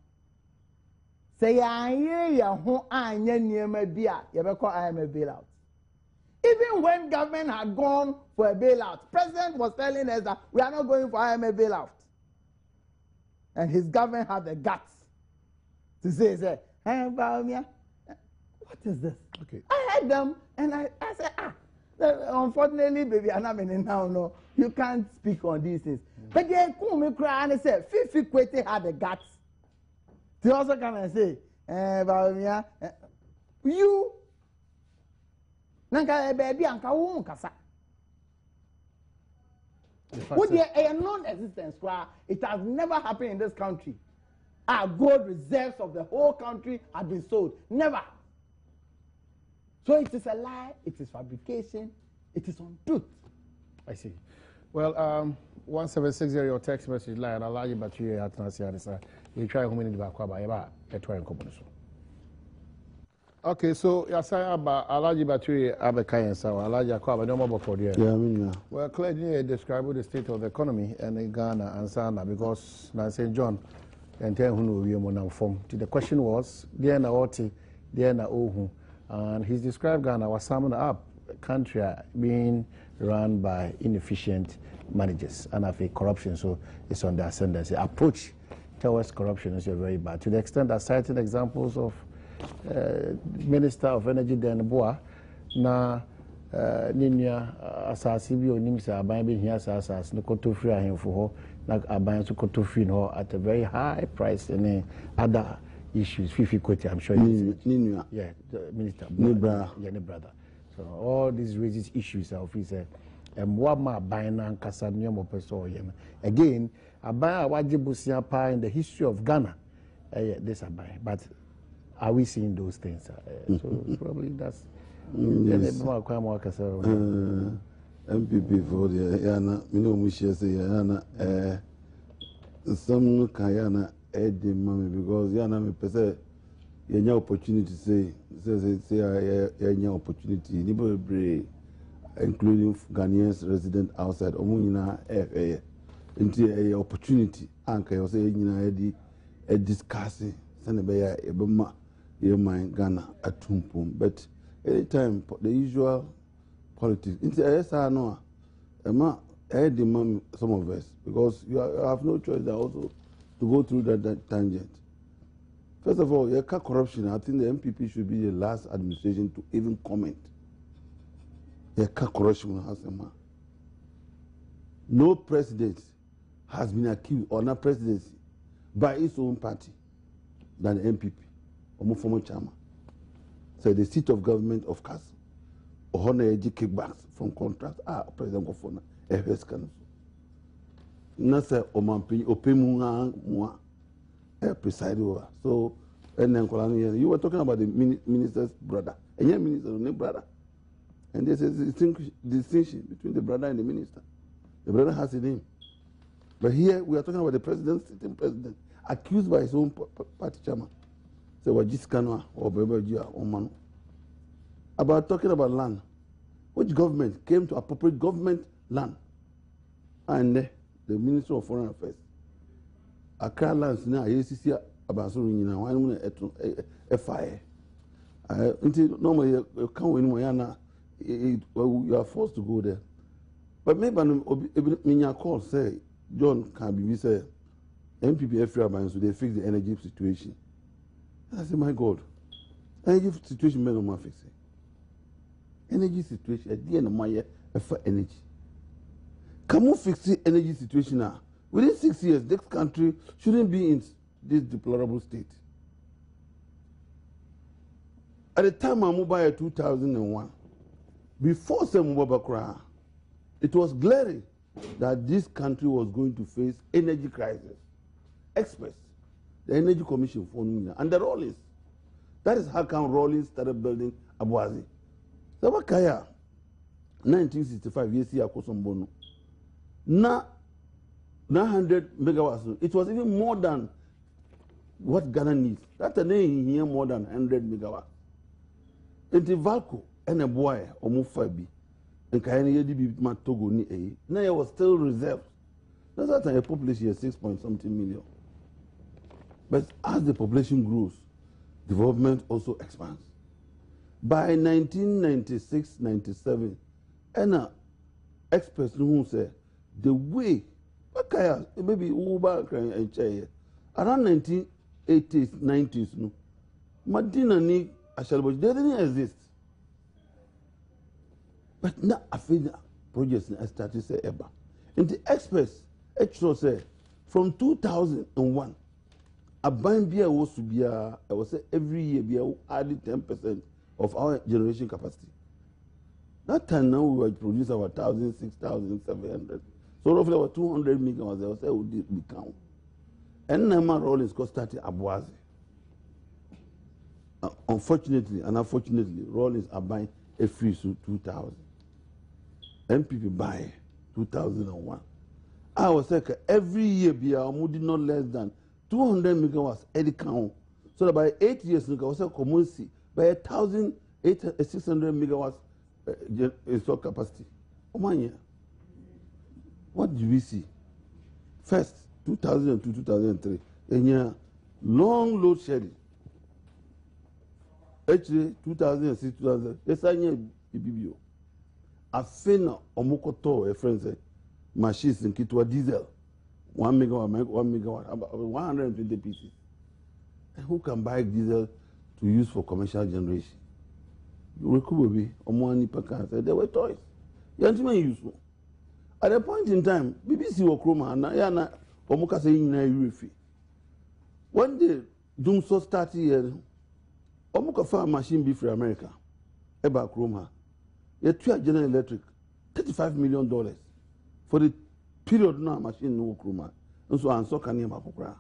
say ya ho anya nyama bia ye be call IMF bailout. Even when government had gone for a bailout, president was telling us that we are not going for IMF bailout. And his government had the guts to say, hey, Bawumia, what is this? Okay. I heard them, and I said, unfortunately, baby, I'm not in now, no, you can't speak on these things. But they come cry and say, Fifi Kwete had the guts. They also come and say, Bawumia, you, Nanka baby, Anka Kasa. Would a non-existence cry? It has never happened in this country. Our gold reserves of the whole country have been sold. Never. So it is a lie, it is fabrication, it is untruth. I see. Well, 1760 your text message line and allow you battery at Nasianisa. You try home in the back by a try and company. Okay, so you're saying about Alaji Battery Abekayan Sawa, Alaji Akwaba, no more for the Yeah, well, clearly describe the state of the economy and Ghana and Sana because now St. John and tell who we are form. The question was, Diana Oti, Diana Ohu, and he's described Ghana was summing up a country being run by inefficient managers and I think corruption, so it's on the ascendancy. Approach towards corruption is very bad to the extent that citing examples of Minister of Energy then Boa na ninya asasi bi onim se aban bi hia asas no koto free ahemfo ho na aban so koto free no at a very high price and other issues Fifi Kwete I'm sure ninya yeah the minister ne brother yeah ne brother So all these raises issues I feel say what my buying and Casanium person again I buy a wajibusia pa in the history of Ghana. This I buy, but are we seeing those things? So probably that's MPP for the Yana, minimum share say Yana, some Kayana Eddie Mammy because Yana me per se, your opportunity say your opportunity, including Ghanaians resident outside Omunina into a opportunity. Anka you say a discussing Senebeya Ebama your mind Ghana at Tumpum, but anytime the usual politics. It's I know, I demand some of us because you have no choice also to go through that tangent. First of all, corruption. I think the MPP should be the last administration to even comment. Corruption has a man. No president has been accused or not presidency by its own party than the MPP or former chairman. So the seat of government of Castle. Honor kickbacks from contracts. President Gofona, FS Council. Nasa Omampini, Opemunga, Mua, preside over. So, and then you were talking about the minister's brother. And your minister, no brother. And there's a distinction between the brother and the minister. The brother has a name. But here we are talking about the president, sitting president, accused by his own party chairman. So, Wajiskanoa or Bebejia or Manu. About talking about land, which government came to appropriate government land, and the Minister of Foreign Affairs. Accra lands now, ACC about so you know, I'm a fire. Until normally you can't win Moyana, you are forced to go there. But maybe when your call say John can be say MPP Africa so they fix the energy situation. I say, my God, energy situation may not fix it. Energy situation at the end of my year for energy. Can we fix the energy situation now? Within 6 years, this country shouldn't be in this deplorable state. At the time I moved by 2001, before Semubabakra, it was glaring that this country was going to face energy crisis. Experts, the Energy Commission for Nuna, and the Rawlings. That is how come Rawlings started building Abuazi. Sabakaya, 1965 years here, Kosombono. Now, 900 megawatts. It was even more than what Ghana needs. That's a name here more than 100 megawatts. And the Valco and a boy or Mufabi and Kayani Yedi Togo ni a. Now it was still reserved. That's that a population of 6 point something million. But as the population grows, development also expands. By 1996-97, and experts who say the way, maybe Uber and Chair, around 1980s, 90s, no, Madina ni Ashalboch, they didn't exist. But now I feel projects I started to say Eba. And the experts actually say from 2001, a buying beer was to be I would say every year we are adding 10% of our generation capacity. That time now we were produce our 1,000, 6,700. So roughly about 200 megawatts, I would say we count. And Nama Rawlings got started Abuazi. Unfortunately and unfortunately, Rawlings are buying a free suit 2,000. MPP buy 2001. I was like every year we are not less than 200 megawatts at the count. So that by 8 years, I was like community by 1,600 megawatts installed capacity. Oh my year. What do we see? First, 2002, 2003, and yeah, long load shedding. Actually, 2006, 2000, yes, I knew BBO. I feel Omokoto, a friend said, machines in Kitwa diesel, 1 megawatt, about 120 pieces. And who can buy diesel to use for commercial generation? Rekubobi, Omwani Paka said there were toys. Yantima useful. At a point in time, BBC Okroma and Yana Omoka saying na Urefi. One day, Doom so started here, Omoka farm machine be for America. Eba Kroma. You General Electric $35 million for the period now machine no kruma. And so answer can you makokra.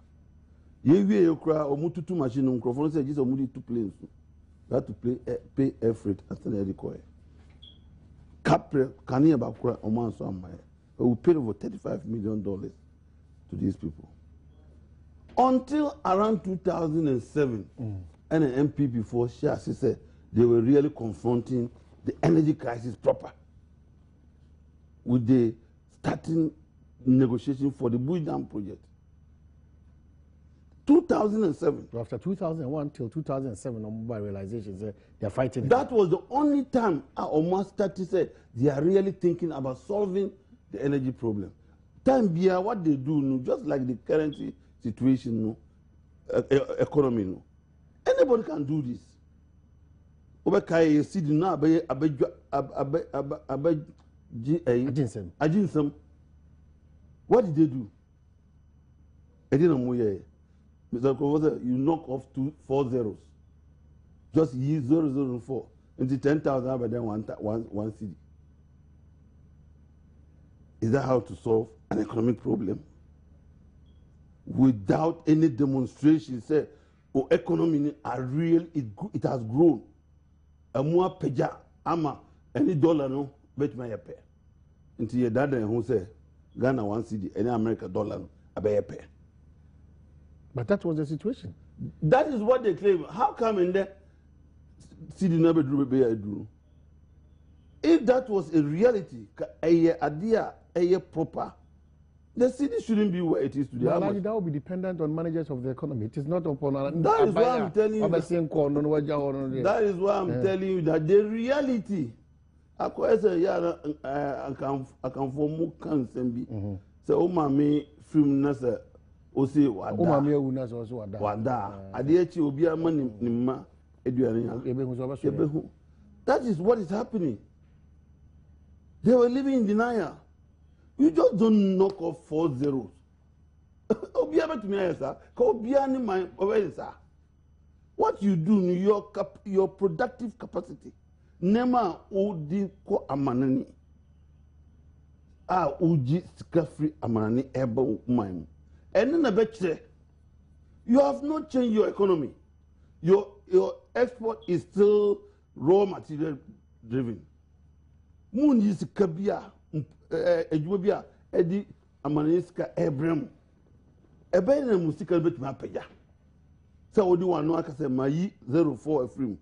You cry or mutu machine no microphone say just omudi 2 planes. You have to pay air freight after the require. Capre can you makokra o man so am. We paid over $35 million to these people. Until around 2007, and an MP before she said they were really confronting the energy crisis proper with the starting negotiation for the Bush Dam project. 2007. After 2001 till 2007, on mobile realization, they're fighting. That was the only time I almost started to say they are really thinking about solving the energy problem. Time beer, what they do, just like the current situation, economy, anybody can do this. What did they do? I didn't know. Mr. Professor, you knock off 4 zeros. Just use 004 into 10,000, but then one city. Is that how to solve an economic problem? Without any demonstration, say, oh, economy are real, it has grown. A more peja, ama, any dollar no, bet my pay. Until your dad who say, Ghana 1 city, any American dollar, a pay. But that was the situation. That is what they claim. How come in there, city never drew? If that was a reality, a idea, a proper, the city shouldn't be where it is today. But that will be dependent on managers of the economy. It is not upon. That is why I'm telling you. That is why I'm telling you that the reality. I can form more cancer. So, oh, my film nasa. Osi wada. O mami ewu na so wada. Wada. Adechi obi ama nimma eduane ya. Ebehu. That is what is happening. They were living in denial. You just don't knock off 4 zeros. Obi ama to me sir. Ka obi ani my over sir. What you do your productive capacity. Nema odi ko amanani. Uji free amanani ebe umaimu. And in the better, you have not changed your economy. Your export is still raw material driven. Moon is kabia, ejubia, edi amaniska ebrem. Ebene musika bet mapeja. So what do you want no akase mayi 04 frame.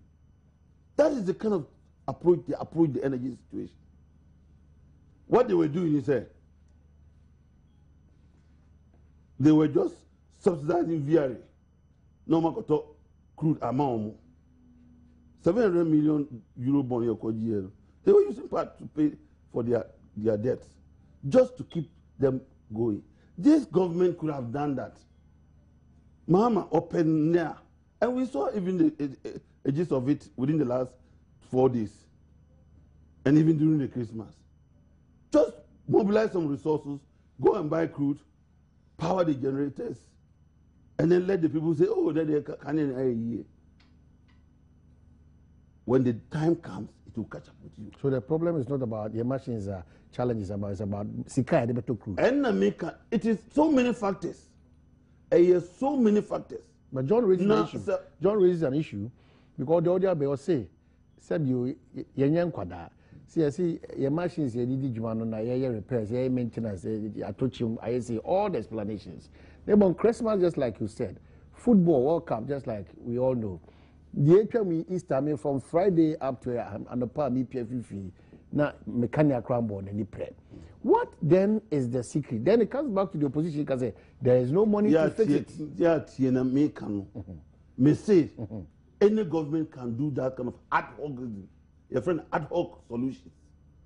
That is the kind of approach they approach the energy situation. What they were doing is they were just subsidizing VRA. Normal koto crude amount. 700 million euro bond year. They were using part to pay for their debts, just to keep them going. This government could have done that. Mama open there, and we saw even the gist of it within the last 4 days, and even during the Christmas. Just mobilize some resources, go and buy crude, power the generators, and then let the people say, oh, that they can in a year. When the time comes, it will catch up with you. So the problem is not about the machines challenges, it's about Sika and the crude. And it is so many factors. So many factors. But John raises an issue. John raises an issue because the other will say, said you yanyan kwada. See, your machines, you did your repairs, your maintenance, I touch him, I say all the explanations. Then on Christmas, just like you said, football, World Cup, just like we all know. The HME Easter, I mean, from Friday up to and the palm EPFF, now mechanical crumble and any prep. What then is the secret? Then it comes back to the opposition because there is no money to fix it. Yeah, me say any government can do that kind of ad hoc, your friend ad hoc solutions.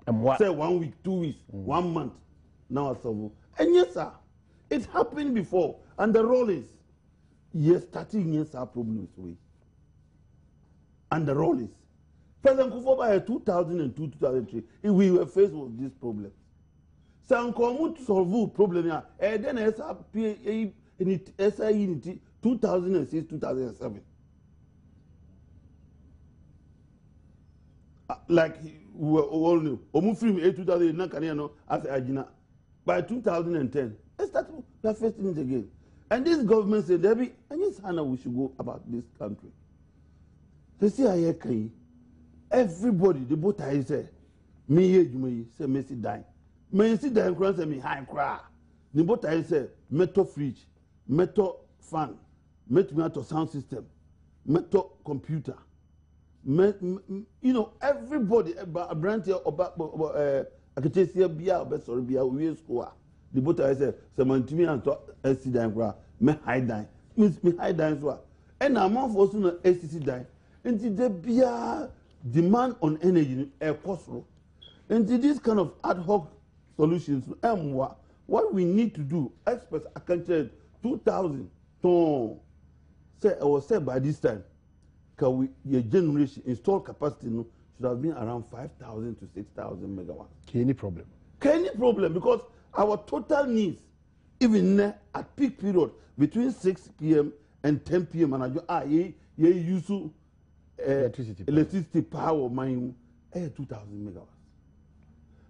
And what? Say 1 week, 2 weeks, 1 month. Now it's over. And yes, sir, it happened before. And the role is, yes, starting yes, our problems way. And the role is, President Kufuor by 2002, 2003, we were faced with this problem. So, to solve the problem, and then SRP in SI 2006, 2007. Like were all new. Omu film 2000 na kaniano as Ajina. By 2010, let's start facing it again. And this government said, Debbie, and yes, Hannah, we should go about this country. They say, everybody, the boat I say, me, say, Messi die. Messi die, and say, me high cry. The boat I say, metal fridge, metal fan, metal sound system, metal computer. You know, everybody, a brand here, I can tell you, be our best or be our real score. The boat I say, Samantimi and SC die, me high die, me high die as well. And I'm off also no SC die. And there be a demand on energy, air possible. And this kind of ad hoc solutions, what we need to do, experts, I can tell you, 2,000 tons. Say, I was said by this time, your generation installed capacity should have been around 5,000 to 6,000 megawatts. Any problem? Any problem? Because our total needs, even at peak period, between 6 p.m. and 10 p.m. and you use electricity power, mine, 2,000 megawatts.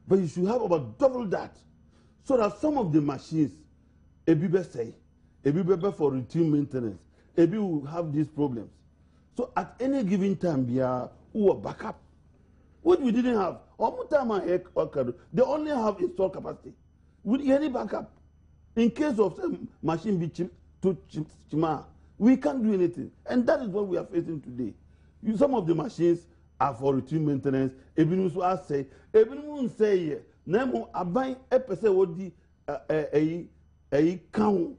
But you should have about double that, so that some of the machines, for routine maintenance, will have these problems. So at any given time, we are backup, which we didn't have. They only have installed capacity. With any backup, in case of some machine be we can't do anything. And that is what we are facing today. Some of the machines are for routine maintenance. Even say, Nemo abai epese wodi a count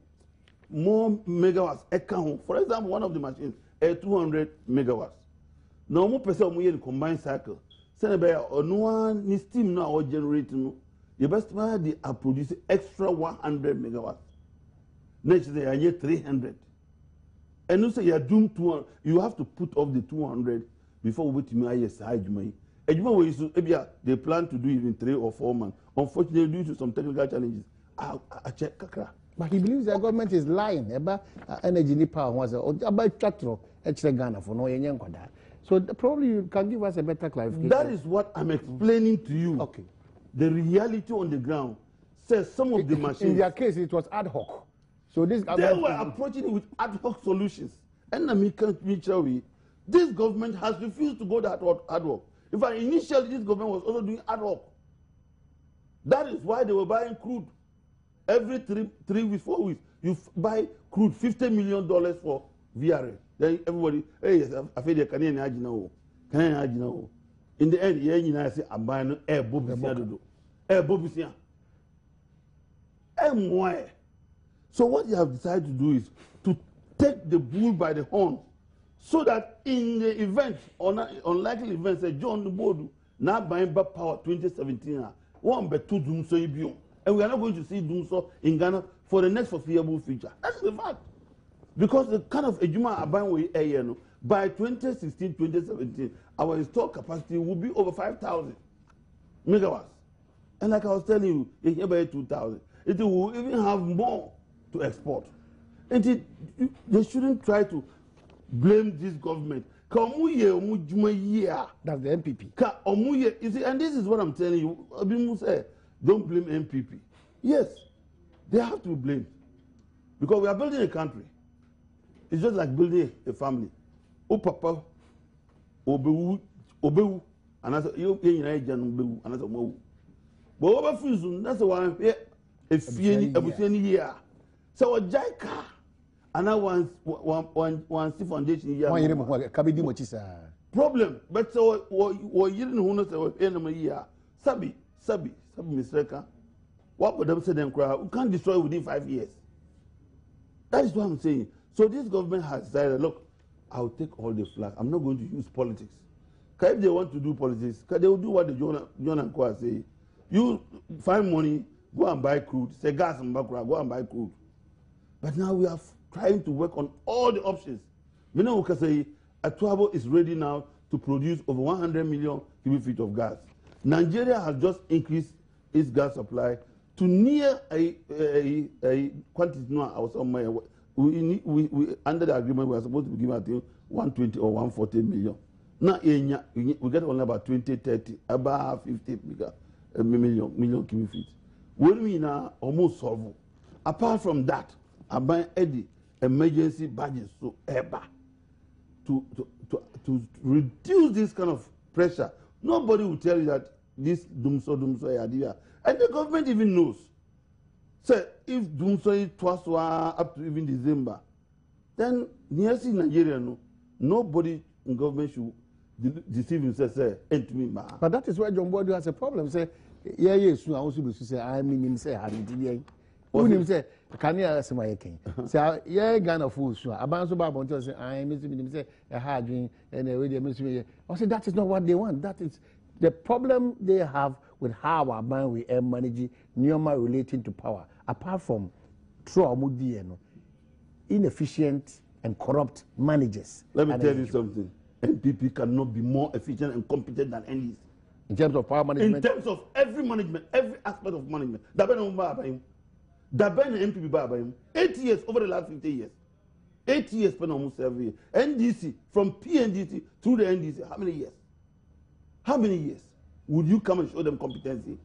more megawatts a count. For example, one of the machines 200 megawatts. Now more person we in combined cycle. Send no one ni steam now or generating. The best man they are producing extra 100 megawatts. Next day I get 300. And you say you are doomed to you have to put off the 200 before we to me side money. They plan to do it in 3 or 4 months. Unfortunately, due to some technical challenges, I check kakra. But he believes the government is lying about energy power was about chatro Ghana for no yen. So probably you can give us a better clarification. That is what I'm explaining to you. Okay. The reality on the ground says some of the machines. In their case, it was ad hoc. So this they were approaching it with ad hoc solutions. And this government has refused to go that ad hoc. In fact, initially this government was also doing ad hoc. That is why they were buying crude. Every 3 weeks, 4 weeks, you buy crude, $50 million for VRA. Then everybody, hey, I feel can you in the end, I say, I'm buying air bobby. Air bobby. So what you have decided to do is to take the bull by the horn, so that in the event, unlikely event, say John Bodu, now buying back power 2017, one but 2 doom so you. And we are not going to see doom so in Ghana for the next foreseeable future. That's the fact. Because the kind of Ejuma are buying with ANO, by 2016, 2017, our installed capacity will be over 5,000 megawatts. And like I was telling you, it's about 2,000. It will even have more to export. And they shouldn't try to blame this government. That's the MPP. And this is what I'm telling you. Abimu say, don't blame MPP. Yes, they have to be blamed. Because we are building a country. It's just like building a family. O papa, obewu, and I said, you and I said, but over Fuzun, that's the one here. If you year. So a jaika, and I want one foundation here. Problem, but so what you didn't know so enemy year. Sabi, Mr. What would them say them cry? We can't destroy within 5 years. That is what I'm saying. So this government has decided, look, I'll take all the flack. I'm not going to use politics. If they want to do politics, they will do what the John and Kwa say. You find money, go and buy crude. Say gas and background, go and buy crude. But now we are trying to work on all the options. We know we can say Atuabo is ready now to produce over 100 million cubic feet of gas. Nigeria has just increased its gas supply to near a quantity now. We under the agreement we are supposed to be giving 120 or 140 million. Now, we get only about 20, 30, about 50 million cubic feet. When we now almost solve, apart from that, I buy Eddie emergency budget so ever to reduce this kind of pressure. Nobody will tell you that this doomso idea, and the government even knows. So if doomso twice up to even December, then near Nigeria nobody in government should deceive himself. Say, but that is why John Bodu has a problem. Say, yes, I also be say I mean him say I did. When him say, can you ask my king? Say, yeah, Ghana fools. Abanso Baba until say I miss him say a hard drink and a radio miss me. I say that is not what they want. That is the problem they have with how our man we manage Nyoma relating to power. Apart from trauma, inefficient and corrupt managers. Let me tell you something. NPP cannot be more efficient and competent than NDC. In terms of power management? In terms of every management, every aspect of management. Daben NPP by him. 8 years over the last 50 years. 8 years spent almost every year. NDC, from PNDC through the NDC, how many years? How many years would you come and show them competency?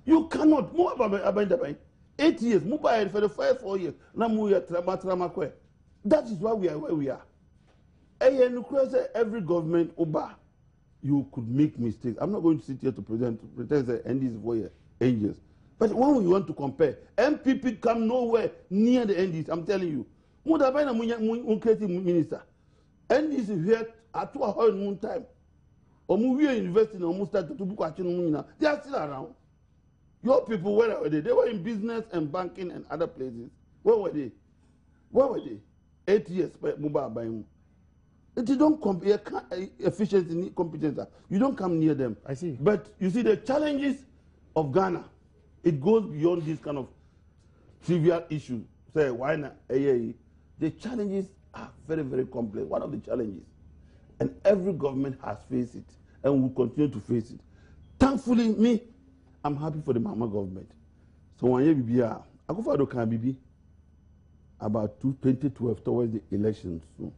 You cannot. More about 8 years. Move for the first 4 years. That is why we are where we are. Every government, you could make mistakes. I'm not going to sit here to pretend that NDC for 8 years. But when we want to compare, MPP come nowhere near the NDC. I'm telling you. Minister. NDC here at 2 hours moon time. Or we are investing almost at they are still around. Your people, where were they? They were in business and banking and other places. Where were they? Where were they? 8 years mobile buying. If you don't compare efficiency, competence, you don't come near them. I see. But you see the challenges of Ghana, it goes beyond this kind of trivial issue. Say, why not? The challenges are very, very complex. One of the challenges. And every government has faced it and will continue to face it. Thankfully, I'm happy for the Mama government. So when you I go for the about 2012 towards the elections. So,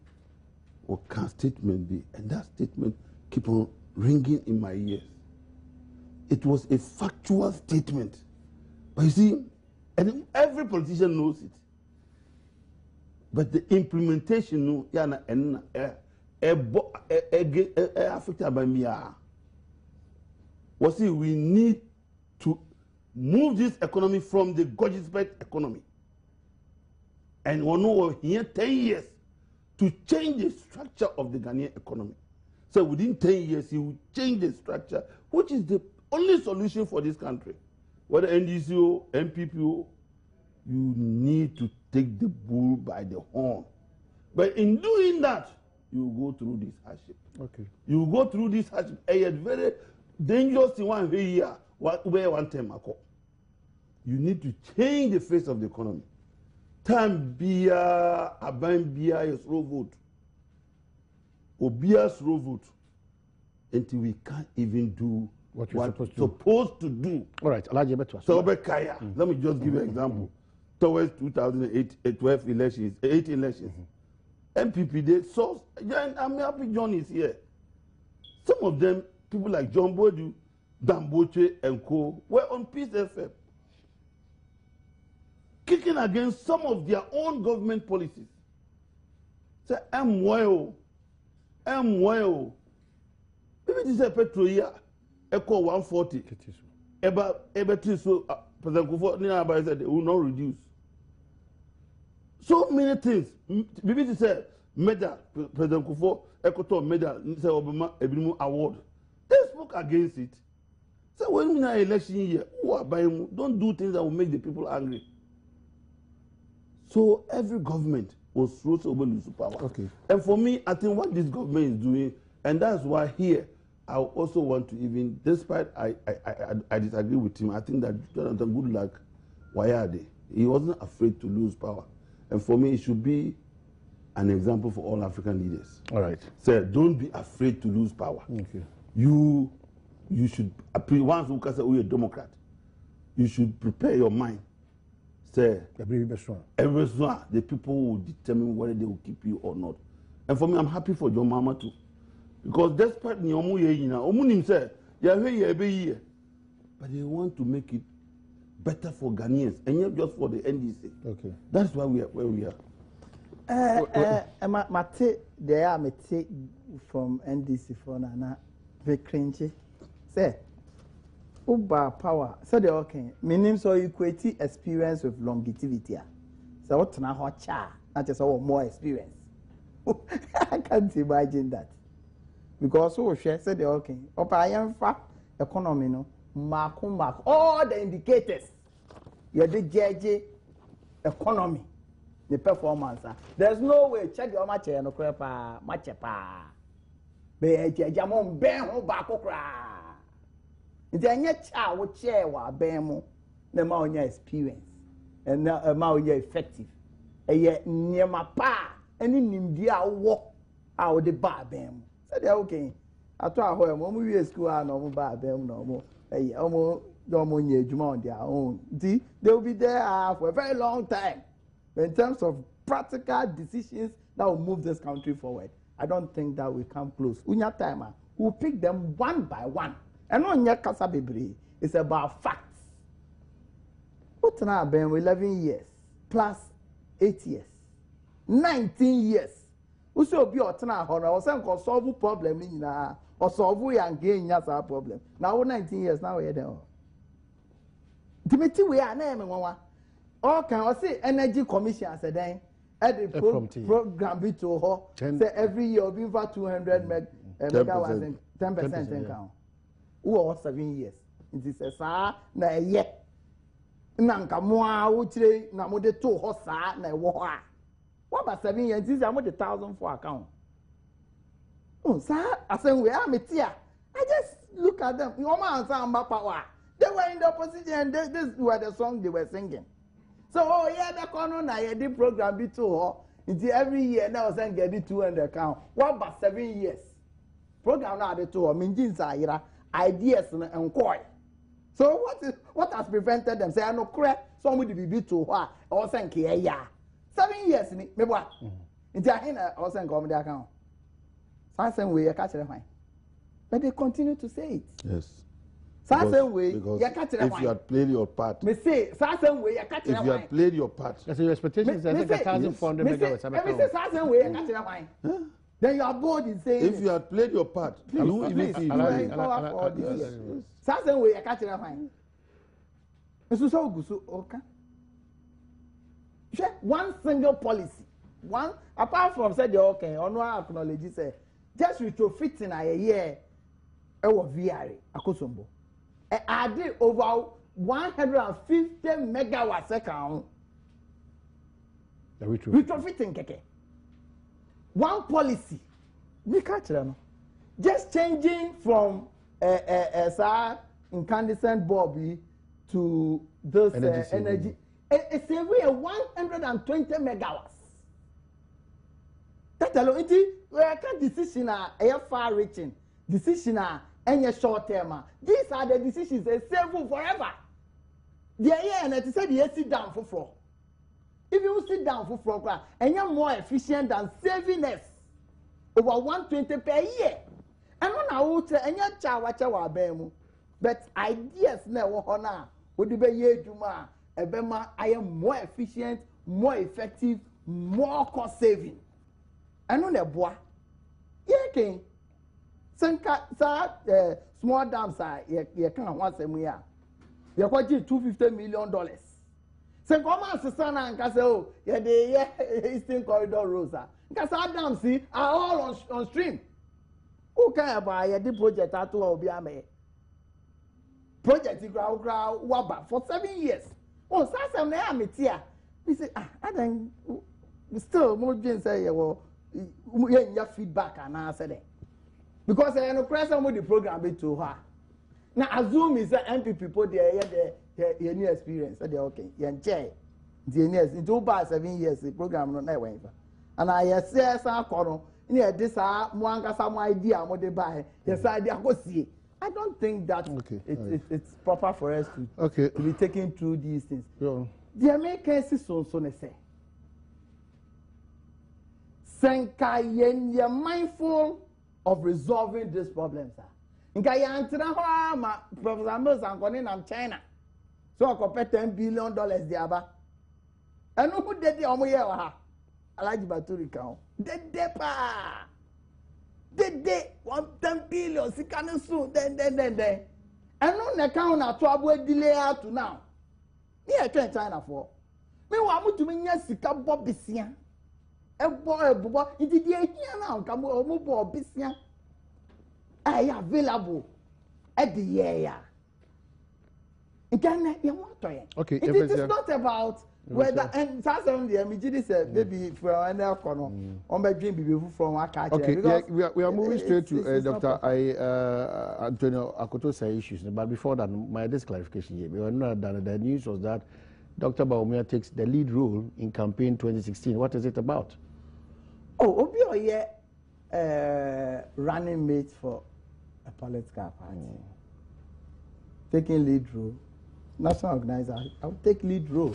what can statement be? And that statement keep on ringing in my ears. It was a factual statement. But you see, and every politician knows it. But the implementation, affected by me. We need to move this economy from the gorgeous economy. And we know here 10 years to change the structure of the Ghanaian economy. So within 10 years, he will change the structure, which is the only solution for this country. Whether NDC or MPP, you need to take the bull by the horn. But in doing that, you go through this hardship. Okay. You go through this hardship. A very dangerous one here. One time you need to change the face of the economy. Time beer, aban beer is slow vote. Or beer slow vote. Until we can't even do what we're supposed to do. All right, so let me just give you an example. Towards 2012 elections, 8 elections. MPP, they saw, I'm happy John is here. Some of them, people like John Bodu, Damboche, and Co., were on Peace FM, kicking against some of their own government policies. Say, I'm well. Maybe this is a petrol here, Echo 140. President Kufuor said they will not reduce. So many things. BBC said, medal, President Kufuor, Equator medal, Obama, Ebimu award. They spoke against it. So when we are election year, who are buying, don't do things that will make the people angry. So every government was thrown over to power. Okay. And for me, I think what this government is doing, and that's why here, I also want to even, despite I disagree with him, I think that Jonathan Goodluck, why are they? He wasn't afraid to lose power. And for me, it should be an example for all African leaders. All right. So don't be afraid to lose power. Okay. You should, once you say you're a Democrat, you should prepare your mind. Say, every the people will determine whether they will keep you or not. And for me, I'm happy for John Mama too. Because despite the omu ye yina, omu nim say ye be here, but they want to make it better for Ghanaians and not just for the NDC. Okay, that's why we are where we are. Mate, they are me take from NDC for na very cringy. Say, Uba power. So they okay. Meaning so equity experience with longevity. So what na hot cha? Not just more experience. I can't imagine that. Because so she said they okay. Opa ayemfa economy no mark all the indicators. You the judge economy. The performance. There's no way check your match no crepa match pa. Be jamon ben ho ba kokra. Nti anya cha wo chair wa ben mo na ma onya experience and na ma onya effective. Eye nyema pa ani nimdi a wo a wo de ba ben mo. Say they okay. Ato aho mo mu wi school a no mo ba ben mo no mo eye omo nya ejuma on their own. Nti they will be there for a very long time. In terms of practical decisions that will move this country forward, I don't think that we come close. Unya time, we'll pick them one by one. And on your Casa Bibri, it's about facts. What's now been 11 years, plus 8 years, 19 years. We should be Otana Hora, or some solve problem in or solve we and gain us our problem. Now, 19 years, now we're there. Timothy, we are naming one. All can I say energy commission said then at the program be to her say every year be for 200 megawatts and 10% income. Who are 7 years? It is a sa na ye. Nanka moa utre na mo de to ho sa na wo ha. What about 7 years? This is about 1,000 for account. Oh, sir, I say we are metia. I just look at them. No man power. They were in the opposition and this were the song they were singing. So, oh, yeah, the corner now, yeah, the program be too, until every year now, send get it 200 account. What about 7 years? Program now, the two, means ideas and koi. So, what has prevented them? Say, I know, correct, somebody be too, or send yeah. 7 years, maybe what? Until I hear or send come the account. So, I send we catch it. But they continue to say it. Yes. Because if you had played your part, if you had played your part, so your expectations are like 1,400 megawatts. Then you are bored in saying if you had played your part, you even feel one single policy, one apart from said the okay, on one acknowledge say just retrofitting a year, VR akosombo. I did over 150 megawatts account. Retrofitting keke. One policy. Just changing from incandescent bulb to this energy. It's a way 120 megawatts. That alone, it decision are far reaching. Decision are any short term. These are the decisions they save forever. The year and it said you sit down for floor. If you sit down for floor, and you're more efficient than saving us over 120 per year. And when I would say, and you're chawa bemu, but ideas never honor would be ye juma, ebema. I am more efficient, more effective, more cost saving. And on the bois, yeah, king. Small dams are you can't once a year. You're quite $250 million. Sen come sister and say, oh, yeah, the Eastern Corridor Rosa. Because our dams are all on stream. Who can buy the project at all? Project grow waba for 7 years. Oh, Sasa me here. We say, I think still more Jane say, well, your feedback and answer them. Because I know present with the program be to her. Now assume is that MP people their new experience. So they okay. Yan chair. The years in 7 years the program no na went. And I say some kono. Near this one some idea what they buy. Yes idea go see. I don't think that it's proper for us to be taken through these things. Yeah. The Americans so say. Senka yen you're mindful of resolving these problems. Nka yantina ho ma Professor Mills and Kone nam China. So akopɛ $10 billion diaba. Ɛno hu dede ɔmo yɛ wɔ ha. Alaji Baturi ka ho. Dede pa. Dede 10 billion sika ne so den. Ɛno na ka ho na to abo delay out to now. Me e twen China for. Me wa mutumi nya sika bɔ besia. Ebo iti die hia na nka mo bɔ besia. Ay available at the year. Okay, it is not about whether and sometimes the immediate said maybe for an corner on my dream from our catch. Okay, we are moving straight to Dr. Antonio Akotosa issues. But before that, this clarification here, we were not done. The news was that Dr. Bawumia takes the lead role in campaign 2016. What is it about? Oh, Obio, running mate for a political party. Taking lead role. National organizer, I will take lead role.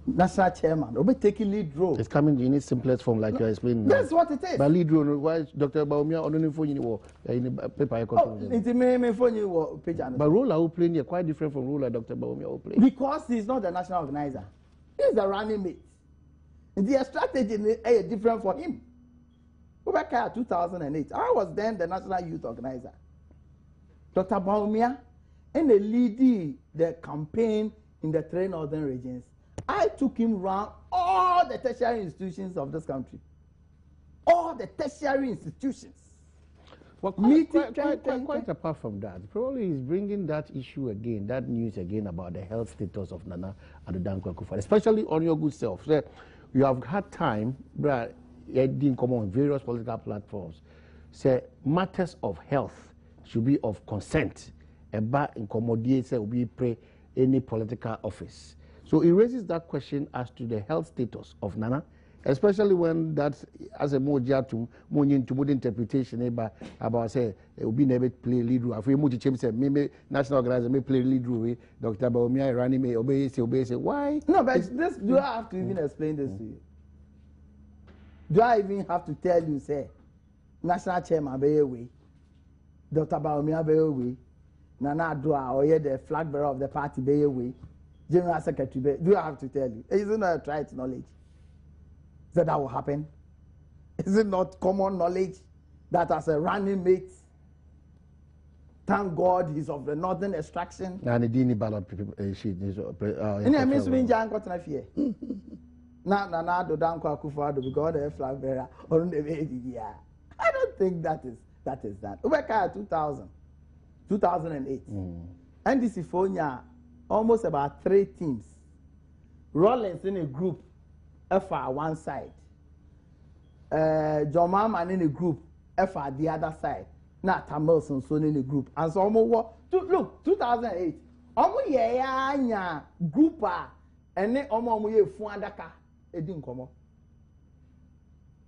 National chairman, I will be taking lead role. It's coming in its simplest form, like you're explaining. That's what it is. But lead role, why Dr. Bawumia on the phone in the paper? It's a main phone you page. But role I will play here quite different from role Dr. Bawumia will play. Because he's not the national organizer. He's the running mate. The strategy is different for him. Back in 2008, I was then the national youth organizer. Dr. Bawumia and the leading the campaign in the 3 northern regions. I took him around all the tertiary institutions of this country. All the tertiary institutions. Well, quite apart from that, probably he's bringing that issue again, that news again about the health status of Nana Addo Akufo-Addo, especially on your good self. So you have had time, but you didn't come on various political platforms. Say matters of health should be of consent. About incommodate say we pray any political office. So it raises that question as to the health status of Nana, especially when that's as a more interpretation about say will be never play lead role. If we say maybe national organizer may play lead role, Dr. Bawumia Rani may obey say why? No, but this do I have to even explain this to you? Do I even have to tell you say national chairman be away, Dr. Bawumia be away? Nana Addo or the flag bearer of the party be away, general secretary. Do I have to tell you? Is it not a trite knowledge that will happen? Is it not common knowledge that as a running mate, thank God he's of the northern extraction? And he didn't ballot sheet. And means we can't got enough here. Now Nana Addo Akufo-Addo because the flag bearer or the I don't think that is that. Ubeka 2008. NDC Fonya almost about 3 teams. Rollins in a group, FR one side. John Mahman in a group, FR the other side. Not Tamilson so in a group. And so almost look 2008. Almost yeah group and then almost ye fuandaka edin komo.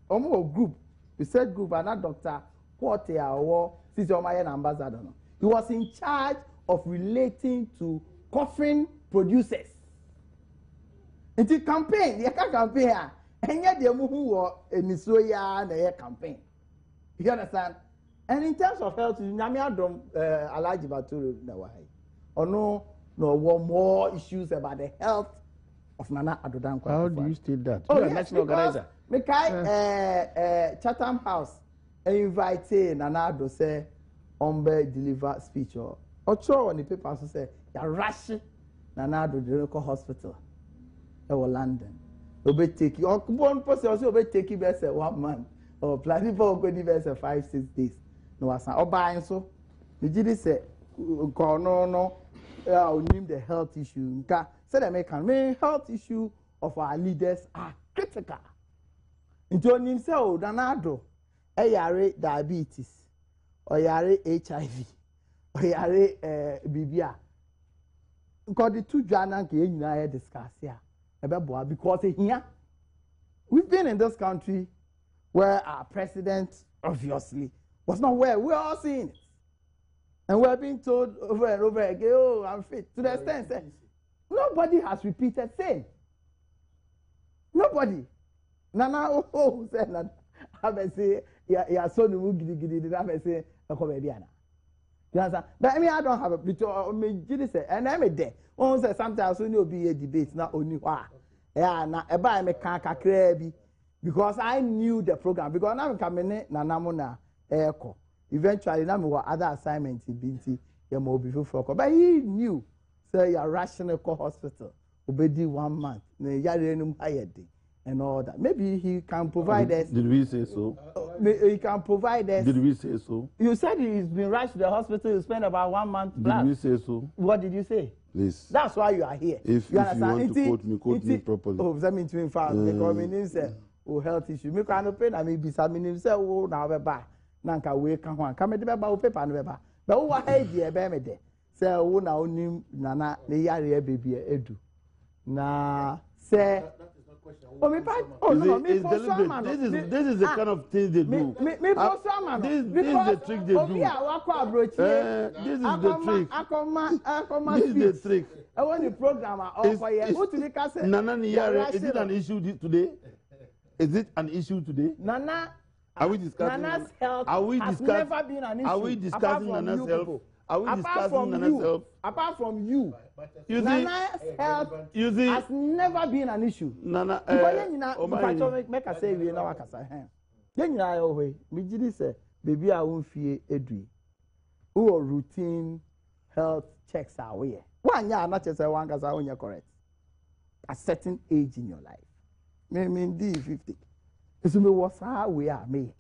Almost group. We said group and not Dr. Porter or Sister Omayan ambassador. He was in charge of relating to coffin producers. And the campaign, the campaign, and yet the who were in Nisoya and campaign. You understand? And in terms of health, Adom Alaji Baturi Nawai, or no more issues about the health of Nana Addo Akufo-Addo. How do you state that? Oh, you are yes, national organizer. Chatham House invited Nana Addo say deliver speech or throw on the paper so say you rush Nana Addo the local hospital in London. Obe take you. One person also obe take you best 1 month or plan people go give us 5-6 days. No was oba so. The GD say no name the health issue. Say the American health issue of our leaders are critical. Into him say Nana Addo yare diabetes. Or yare HIV, or yare BBA. Because the 2 journals can discuss here because here we've been in this country where our president obviously was not well. We're all seeing it, and we're being told over and over again, "Oh, I'm fit." To the extent that nobody has repeated same. Nobody. Nana said I say, yeah, so the giddy, I say, a comedian. But I mean, I don't have a bit of me, and I'm a day. One says sometimes when you'll be a debate, not only why. Yeah, now a buy me can't crabby because I knew the program. Because now I'm coming in, Nanamona, Echo. Eventually, now what other assignments in BT, your mobile for. But he knew, say, your rational hospital, obedi 1 month, Yarenum hired and all that. Maybe he can provide us. Did we say so? He can provide us. Did we say so? You said he's been rushed to the hospital. You spent about 1 month. Did we say so? What did you say? Please. That's why you are here. If you want to quote me properly. Oh, that means me found because my name said, oh, health issue. Me can't open. I mean, be some name say, oh, now we buy. Nanka we can one. Come to the baby paper and paper. But who are here? Be me there. Say, oh, now nim nana ne yare baby edu. Na say. Oh, me part. Oh no, me for some. This is the kind of thing they do. Me for some. This is the trick they do. Oh yeah, wakwa brochi. This is the trick. Akoma. This is the trick. I want the program offer here. Who to make us? Nana Niyare, is it an issue today? Is it an issue today? Nana. Are we discussing? Nana's health has never been an issue. Are we discussing Nana's health? Are we discussing Nana's health? Apart from you, Nana's health has never been an issue. Nana, make us say we know what I say. Then you know, we did say, baby, I won't fear Edri. Who routine health checks are we? 1 year, not just one because I own you correct. A certain age in your life. Maybe 50. So me was how we are made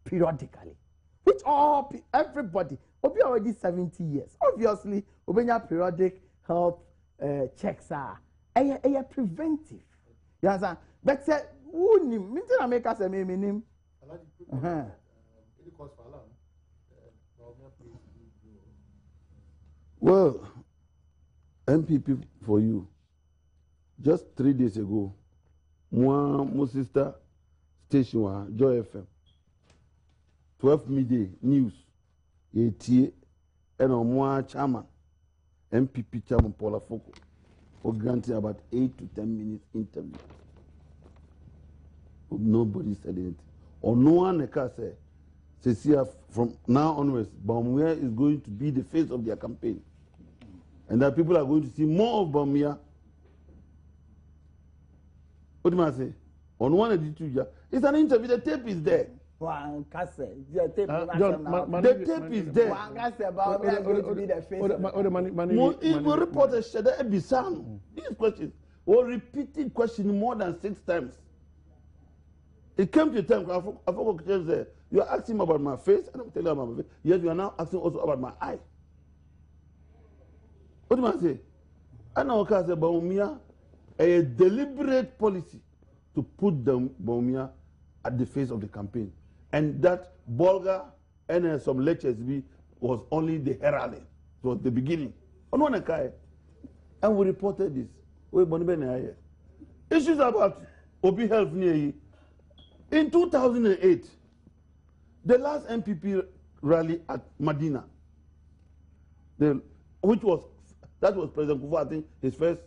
periodically, which all everybody. Obi already 70 years. Obviously, obenya periodic health checks are preventive. You understand? But say who nim? Me tell America say me nim. Well, MPP for you. Just 3 days ago, my sister station was Joy FM. 12 midday news. Yetie and on chairman, MPP chairman Paula Foko, for granting about 8 to 10 minutes interview. Nobody said anything. Or no one can say, Cecilia, from now onwards, Bawumia is going to be the face of their campaign. And that people are going to see more of Bawumia. What do I say? On one of the two, it's an interview, the tape is there. The tape is there. Even reporters said that these questions were repeated questions more than 6 times. It came to a time, I forgot to say, you are asking about my face, and I'm telling you about my face. Yes, you are now asking also about my eye. What do I say? I know what I say about Bawumia, a deliberate policy to put Bawumia at the face of the campaign. And that Bolga and some lectures was only the heralding. It was the beginning. And we reported this. Issues about Obi Health near you. In 2008, the last MPP rally at Medina, that was President Kufuor, I think, his first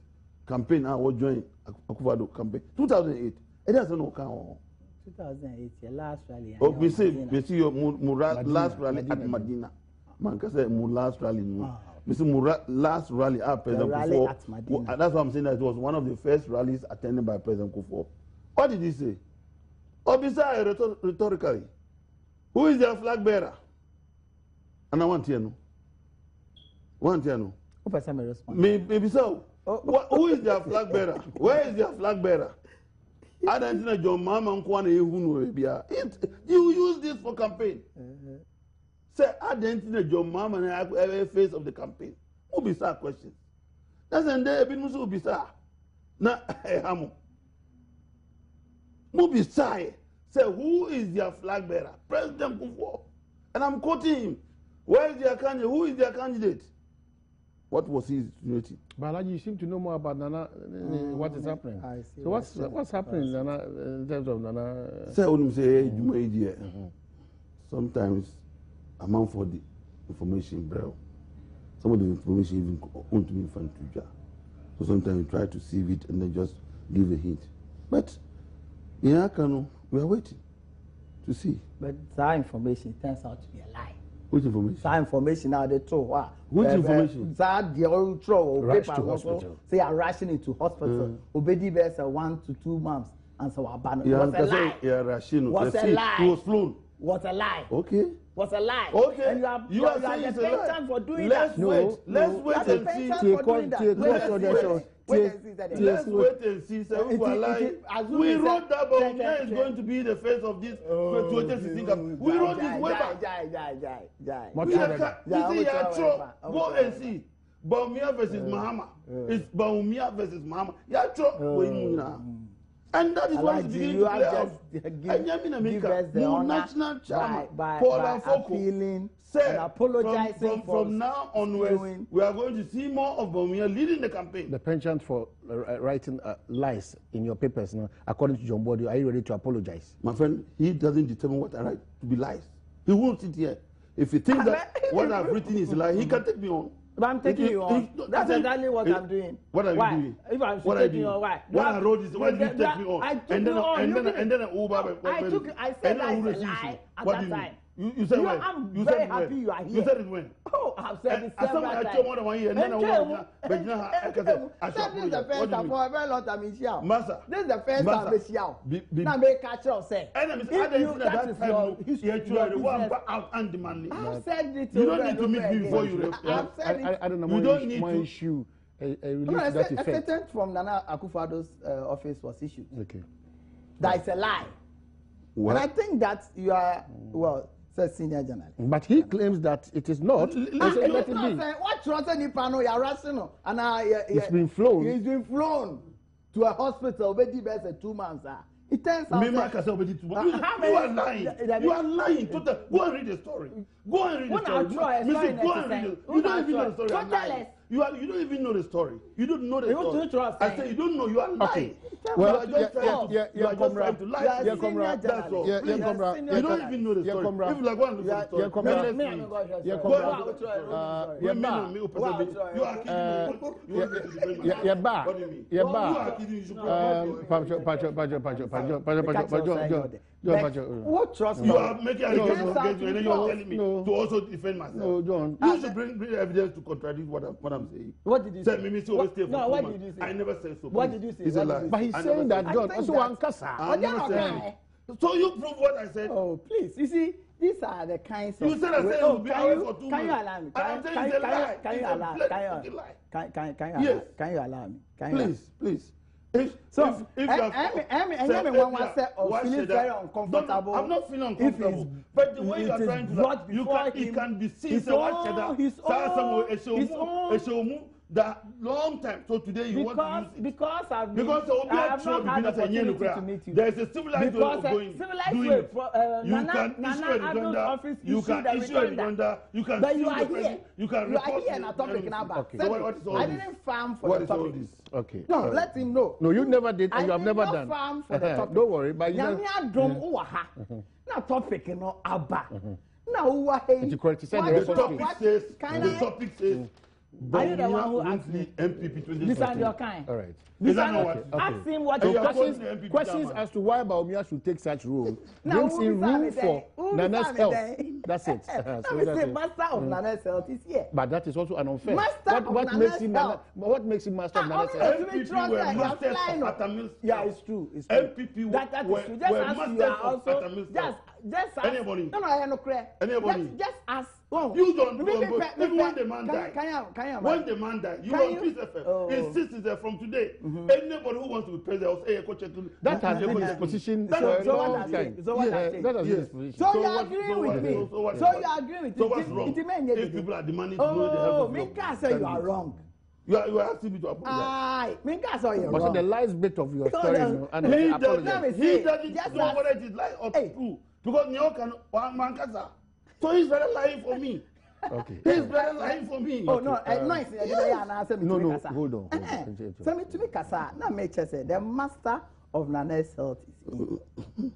campaign. I was joining Akufo-Addo campaign. 2008. It doesn't know. 2008, your last rally. Oh, we see your last rally at Medina. Man, can say last rally. We see last rally at President Kufuor. That's why I'm saying that it was one of the first rallies attended by President Kufuor. What did he say? Obisa rhetorically, who is their flag bearer? And I want to know. Maybe so. Who is their flag bearer? Where is their flag bearer? I don't know your mama you use this for campaign. Say I don't know your mama and face of the campaign. Who be that question? That's an day been musu be sa. Na hamo. Who be say who is their flag bearer? President Kufuor. And I'm quoting him. Where is their candidate? Who is their candidate? What was his duty? Balaji, you seem to know more about Nana, what is happening. So what's happening Nana, in terms of Nana? Sometimes amount for the information, bro. Some of the information even won't be fun to jar. So sometimes we try to sieve it and then just give a hint. But in Akano, we are waiting. to see. But that information turns out to be a lie. Which information? That information now they told. Which information? That the old throw Rush paper to hospital. Say are rushing into hospital. Obedi bears 1 to 2 months and so abandoned. Yeah, Was a lie. Yeah, Rashino. Was a lie. He was flown. Was a lie. Okay. Was a lie. Okay. And you are saying it's a lie for doing Let's that. wait. Let's wait and see. Let's wait and see. We wrote that Baumia is going to be the face of this 2016 cup. We wrote this way back. You see, go and see. Baumia versus Mahama. It's Baumia versus Mahama. And that is why it's beginning to play out. Give us the honor by appealing and apologizing from now onwards, we are going to see more of Baumia leading the campaign. The penchant for writing lies in your papers, now, according to John Body, are you ready to apologize? My friend, he doesn't determine what I write to be lies. He won't sit here. If he thinks that what I've written is a lie, he can take me on. But I'm taking you on. That's exactly what I'm doing. What are you doing? If I'm taking you on, why? When I wrote this, why did you take me on? I took you on. And then Uber. I said that's a lie at that time. You said when? I'm very happy you are here. You said it when? Oh, I've said it several times. I told more than 1 year. And then I this is the first time for a very long time in Xiao. Master. This is the first time in Xiao. Now make catch up say. If you that is your history. I've said it. You don't need to meet me before you. I've said it. I don't know. You don't need to issue a release to that effect. A statement from Nana Akufo-Addo's office was issued. Okay. That is a lie. What? And I think that you are says senior journalist. But he claims that it is not. Let it be. What trusted Nipano you are rational and it's been flown. He's been flown to a hospital. Already there's 2 months. It turns out. You are lying. You are lying. Go and read the story. Go and read the story. Go and read it. You don't even know the story. You don't even know the story. You don't know the story. I say you don't know. You are lying. Well, you are just trying to lie. Yeah, comrade. That's all. You don't even know the story. If you like one look at the story, what trust you are making allegations against me and then you are telling me to also defend myself. No, John. You should bring evidence to contradict what I'm saying. What did you say? Mimi always stay for what did you say? I never said so. What did you say? It's a lie. But he's saying that, John. Also, one kasa. I never said it. So you prove what I said. Oh, please. You see, these are the kinds of. You said I said it will be away for 2 months. Can you allow me? Can you allow me? Can you allow me? Please. I'm not feeling uncomfortable. But the way you are trying to, it can be seen. That long time. So today you want to use it. Because I have not had the opportunity to meet you. There is a civilized way of doing it. You can issue a rejoinder. You can issue a rejoinder. You can but sue you are the president. You can report. You are here and a topic now. Okay. So what is all I this? didn't farm for the topic. Okay. No, let him know. No, you never did, and you have never done. I did not farm for the topic. Don't worry, but you Adom uwaha. Na topic no aba. Na uwahe. You correct. The topic says. Are you the one who asked me? MPP This is your kind. All right. Is that not what? Okay. Ask him what questions as to why Baumia should take such role brings in room for Nana's health. That's it. The master of Nana's health is here. But that is also an unfair. What makes him master of Nana's health? Yeah, it's true. It's true. MPP that is true. Just as you are also just as anybody. No, I no clear. Anybody. Just as you don't even when the man died. When the man died, you are peace effect. It's from today. Anybody who wants to be president will say a coach. That has been his position for a long time. That has been his position. So you agree with me? So you agree with me? So what's wrong? If people are demanding to know the health of Minka said you are wrong. You are asking me to apologize. Minka said you're wrong. But the last bit of your story, and he doesn't know whether it is lie or true. Because Nyo can one man kasa. So he's very lying for me. Okay. He's very lying for me. Oh no, nice. No, hold on. So me to me kasa. Now make sure say the master of Nana's health is in.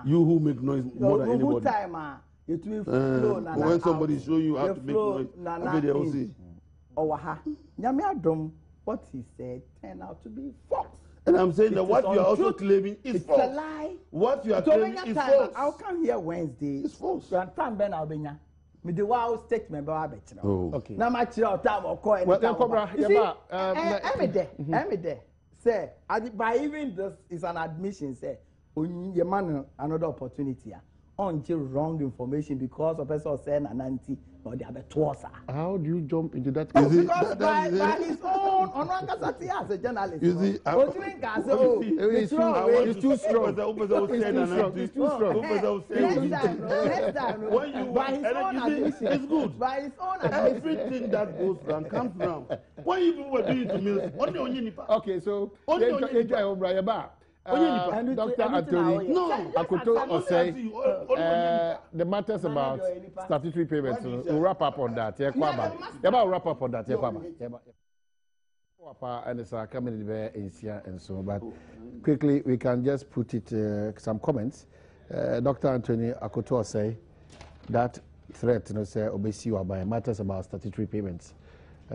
You who make noise more than anybody. It will flow Nana. When somebody show you how to make noise, they will see. Nyame Adom, what he said turned out to be false. And I'm saying that what you are also claiming is false. It's a lie. What you are claiming is false. I'll come here Wednesday. It's false. Time Ben Albania. Me the wow statement by Abet. Oh, okay. Now my child time or coin. Well, then Cobra, I'm say, by even this is an admission. Say, your man another opportunity. On wrong information because of person saying an anti or the other towards. How do you jump into that? Because by his own, on one as a journalist. You see, it's too strong. It's too strong. Next time, by his own admission, it's good. By his own admission, Everything that goes round comes round. When you were doing to mills, okay, so Dr. Atani, Akoto say the matters about statutory payments. We'll wrap up on that. We'll wrap up on that. And it's coming in there and so. But quickly, we can just put it some comments. Dr. Anthony Akoto say that threat, say obesi by matters about statutory payments.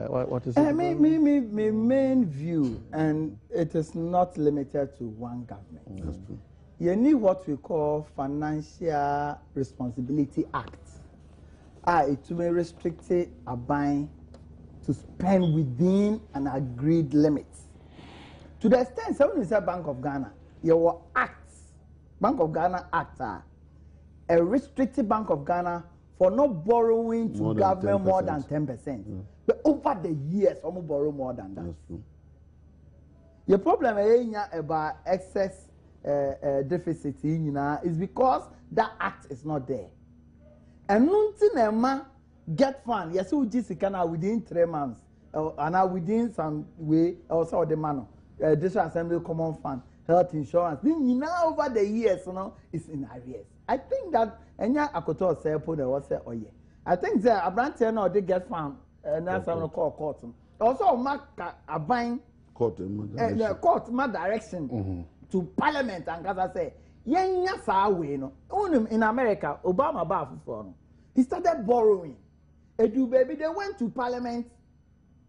What is it? My main view, and it is not limited to one government. That's true. You need what we call Financial Responsibility Act. It may restrict a buying to spend within an agreed limit. To the extent, someone is a Bank of Ghana, your acts, Bank of Ghana Act, a restricted Bank of Ghana for not borrowing to government more than 10%. But over the years, I'm borrow more than that. That's true. The problem about excess deficit is because that act is not there. And nothing get fund. Yes, we just can within 3 months, and within some way also the man, District Assembly Common Fund, health insurance. Then now over the years, it's in arrears. I think that Enya Akoto say put the was say oh yeah. I think that a branch now they get found. Now some call court. Also mark a buying Court my direction to Parliament and Gaza say yenya sa way no. In America, Obama bar for he started borrowing. Edu baby they went to Parliament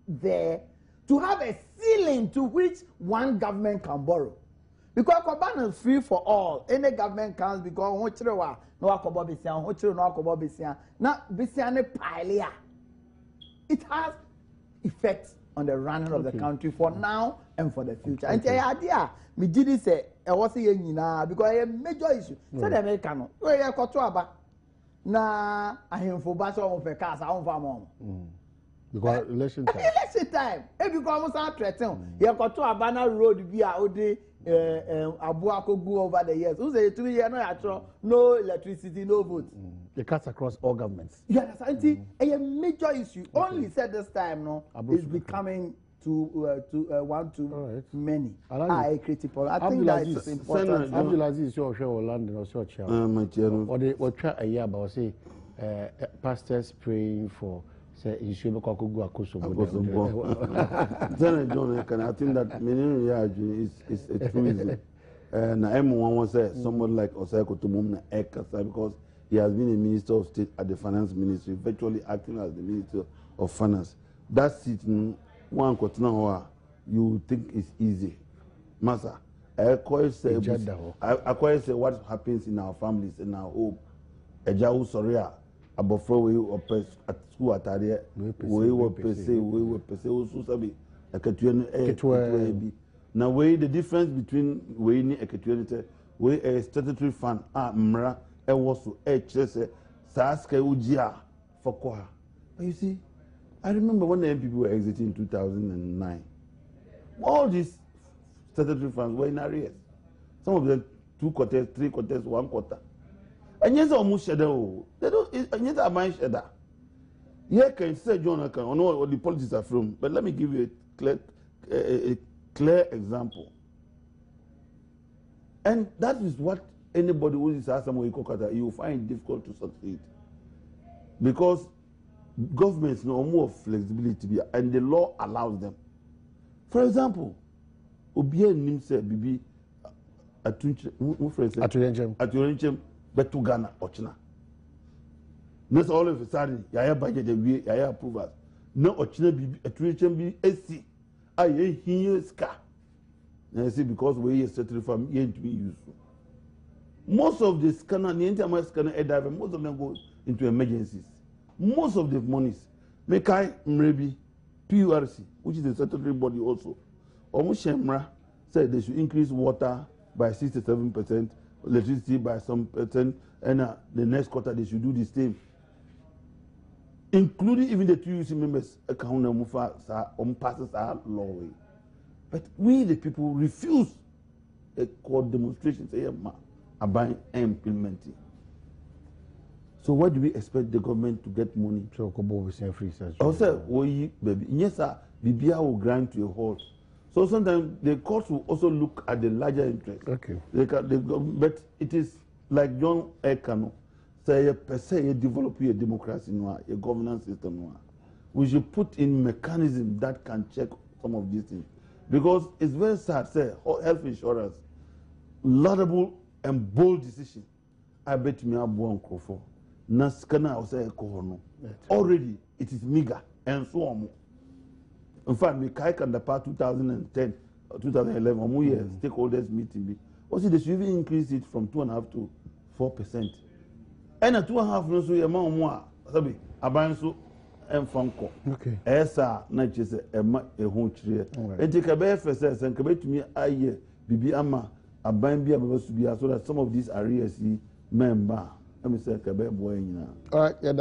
there to have a ceiling to which one government can borrow. Because Kobana is free for all. Any government comes because no akobo bisia, no akobo bisia. Now bisia ne pile. It has effects on the running of the country for now and for the future. And the idea, me did say, I was saying because a major issue. Say the American, where you got to about na I for bass of a cars, I don't because election time. Election time. If you come out threaten, you got to Abana Road via Ode Abuako go over the years. Who say 2 years no electricity, no votes. It cuts across all governments. You understand? A major issue. Only said this time, is becoming one too many. I critical. I think that is important. Abdulaziz is your land or your child. Or they will try a year about say pastors praying for say in Shubako go Akuso. John, I think that many is a truism. And M1 was someone like Osako Tumumna Ekasa because he has been a minister of state at the finance ministry, virtually acting as the minister of finance. That seat, one kotna you think is easy. Masa, I say what happens in our families, in our home. Ejawu Soria, Abofro we at school at Aria, we were also sabi a Ketuan. Now, the difference between we ni Eketuanite, we a statutory fund, Mra. Also, Saska Ujia for Koha. You see, I remember when the MPP were exiting in 2009. All these statutory funds were in arrears. Some of them 2 quarters, 3 quarters, 1 quarter. And yes, almost shadow. They don't, and yes, I mind shadow. Yeah, can say John, I know what the politics are from, but let me give you a clear example. And that is what anybody who is somewhere you will find it difficult to succeed because governments know more flexibility and the law allows them. For example, Obie Nimse Bibi Aturenchem Betu Ghana Ochina. Not all of a sudden, Yaya budget the Yaya approvals. No Ochina Bibi Aturenchem be SC. I hear ska. Now see because we are settled from here to be useful. Most of the scanner, the entire scanner, most of them go into emergencies. Most of the monies, Mekai Mrebi, PURC, which is a statutory body also, almost Shemra said they should increase water by 67%, electricity by some percent, and the next quarter they should do the same. Including even the 2 UC members, passes our law. But we, the people, refuse a court demonstration, say, about implementing. So what do we expect the government to get money? So we say free search. Also, we baby, yes sir, BBI will grind to a halt. So sometimes the courts will also look at the larger interest. Okay. But it is like John Ekano say per se develop a democracy noir, a governance system noir. We should put in mechanism that can check some of these things. Because it's very sad, say health insurance, laudable and bold decision. I bet me I'll go for. Already it is meager and so on. In fact, we can the part 2010 or 2011 years stakeholders meeting. Also, they should even increase it from 2.5% to 4%. And a 2.5 no so amount more. Sabi abanso and funko. Okay. Esa na chese ema ehun chire. Enti ka be fese sen ka betumi aye bibi ama aban bia be so bia so that some of these areas member let me say ka be boy nyina. All right, yeah,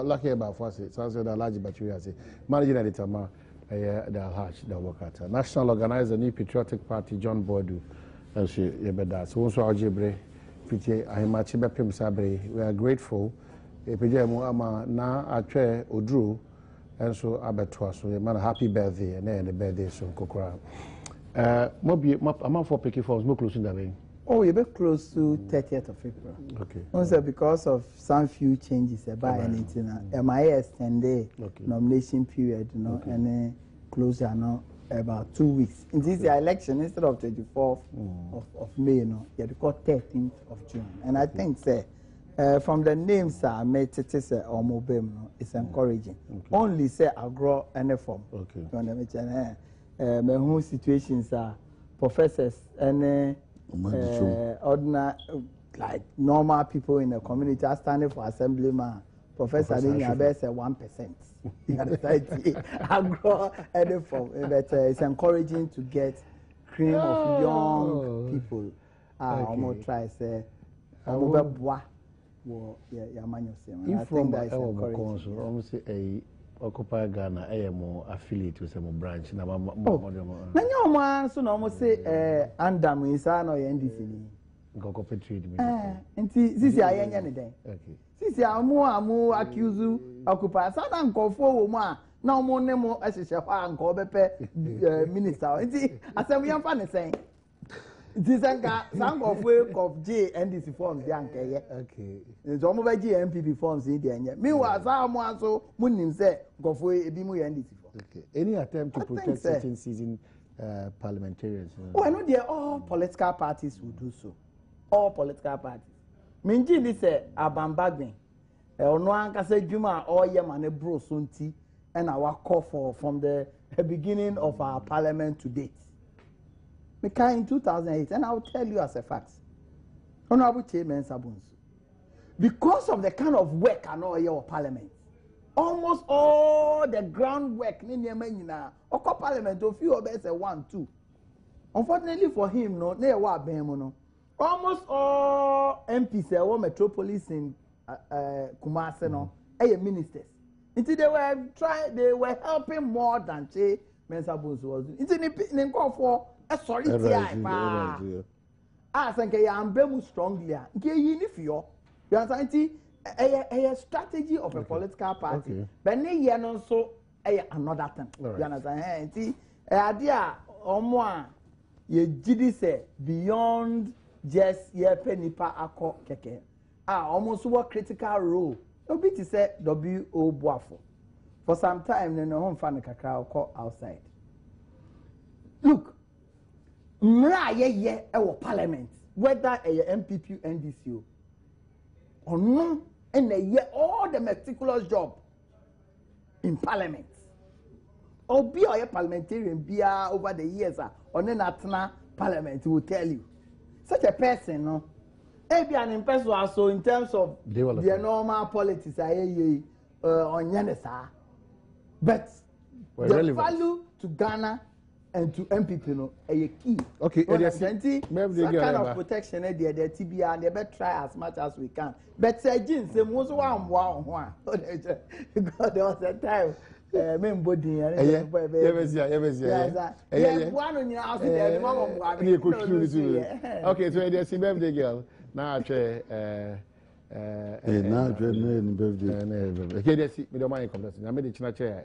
lucky about for say so that large battery say managing editor ma the Alhaj the worker national organizer new patriotic party John Bodu and she yebeda so so algebre fiti ahimachi bepem sabre we are grateful epejemu ama na atwe odru and so abeto so man happy birthday and the birthday so kokora mobi am for picking forms more close in that way. Oh, you're close to 30th of April. Okay. Also, because of some few changes about anything, MIA extended nomination period, you know, and closure now about 2 weeks. In this election, instead of 24th of May, you know, you had got 13th of June. And I think, say, from the names I made it is it's encouraging. Only say agro and form. Okay. My situations are professors and ordinary, like normal people in the community are standing for assemblyman. Professor Adom say 1%. Agro any form, but it's encouraging to get cream of young people. Almost try say, I think that is encouraging. Almost a Occupy Ghana, a more affiliate to some branch. Now, so almost say, Andam is an or NDC. Go trade me. And see, this is a young day. This is a more accused Occupy. Southern call for more. No more name as a chef and call minister. I said, we are funny saying. This is some of work of J and this forms, okay. Some of the GMPP forms in the meanwhile, someone so Munim say, go for a bimu and this. Okay. Any attempt to protect certain season parliamentarians? Oh, I know they are all political parties who do so. All political parties. Minji this Abambagme. No one can say Juma or Yamane Bro Sunti and our call for from the beginning of our parliament to date. In 2008, and I'll tell you as a fact, Honorable Chairman Sabunsu, because of the kind of work I know your parliament, almost all the groundwork in the parliament, a few of us say 1, 2. Unfortunately for him, no, almost all MPs or metropolis in Kumasi, no, ministers. Until they were helping more than Chairman Sabunsu was doing. Until they call for. Sorry, I think I am very strongly. You understand? A strategy of a political party. But you know, so another thing. You understand? Idea or more, you did say beyond just your penny per acco keke. Almost what critical role. No bit to say W.O. Boafo. For some time, then no home fan kakao call outside. Look. Mra our parliament, whether a MPP NDC or no, and all the meticulous job in parliament. Or be a parliamentarian be over the years, or then atna parliament will tell you. Such a person, no. Maybe an person also in terms of the normal politics, on Yanesa. But the value to Ghana and to MPP, no, a key. Okay, some kind of protection, the TBR, and they better try as much as we can. But say, Jim, say, most one. God, there was a time. Men body, okay, so there's a birthday girl. Now, birthday. Okay, there's me don't mind come. I made the chair.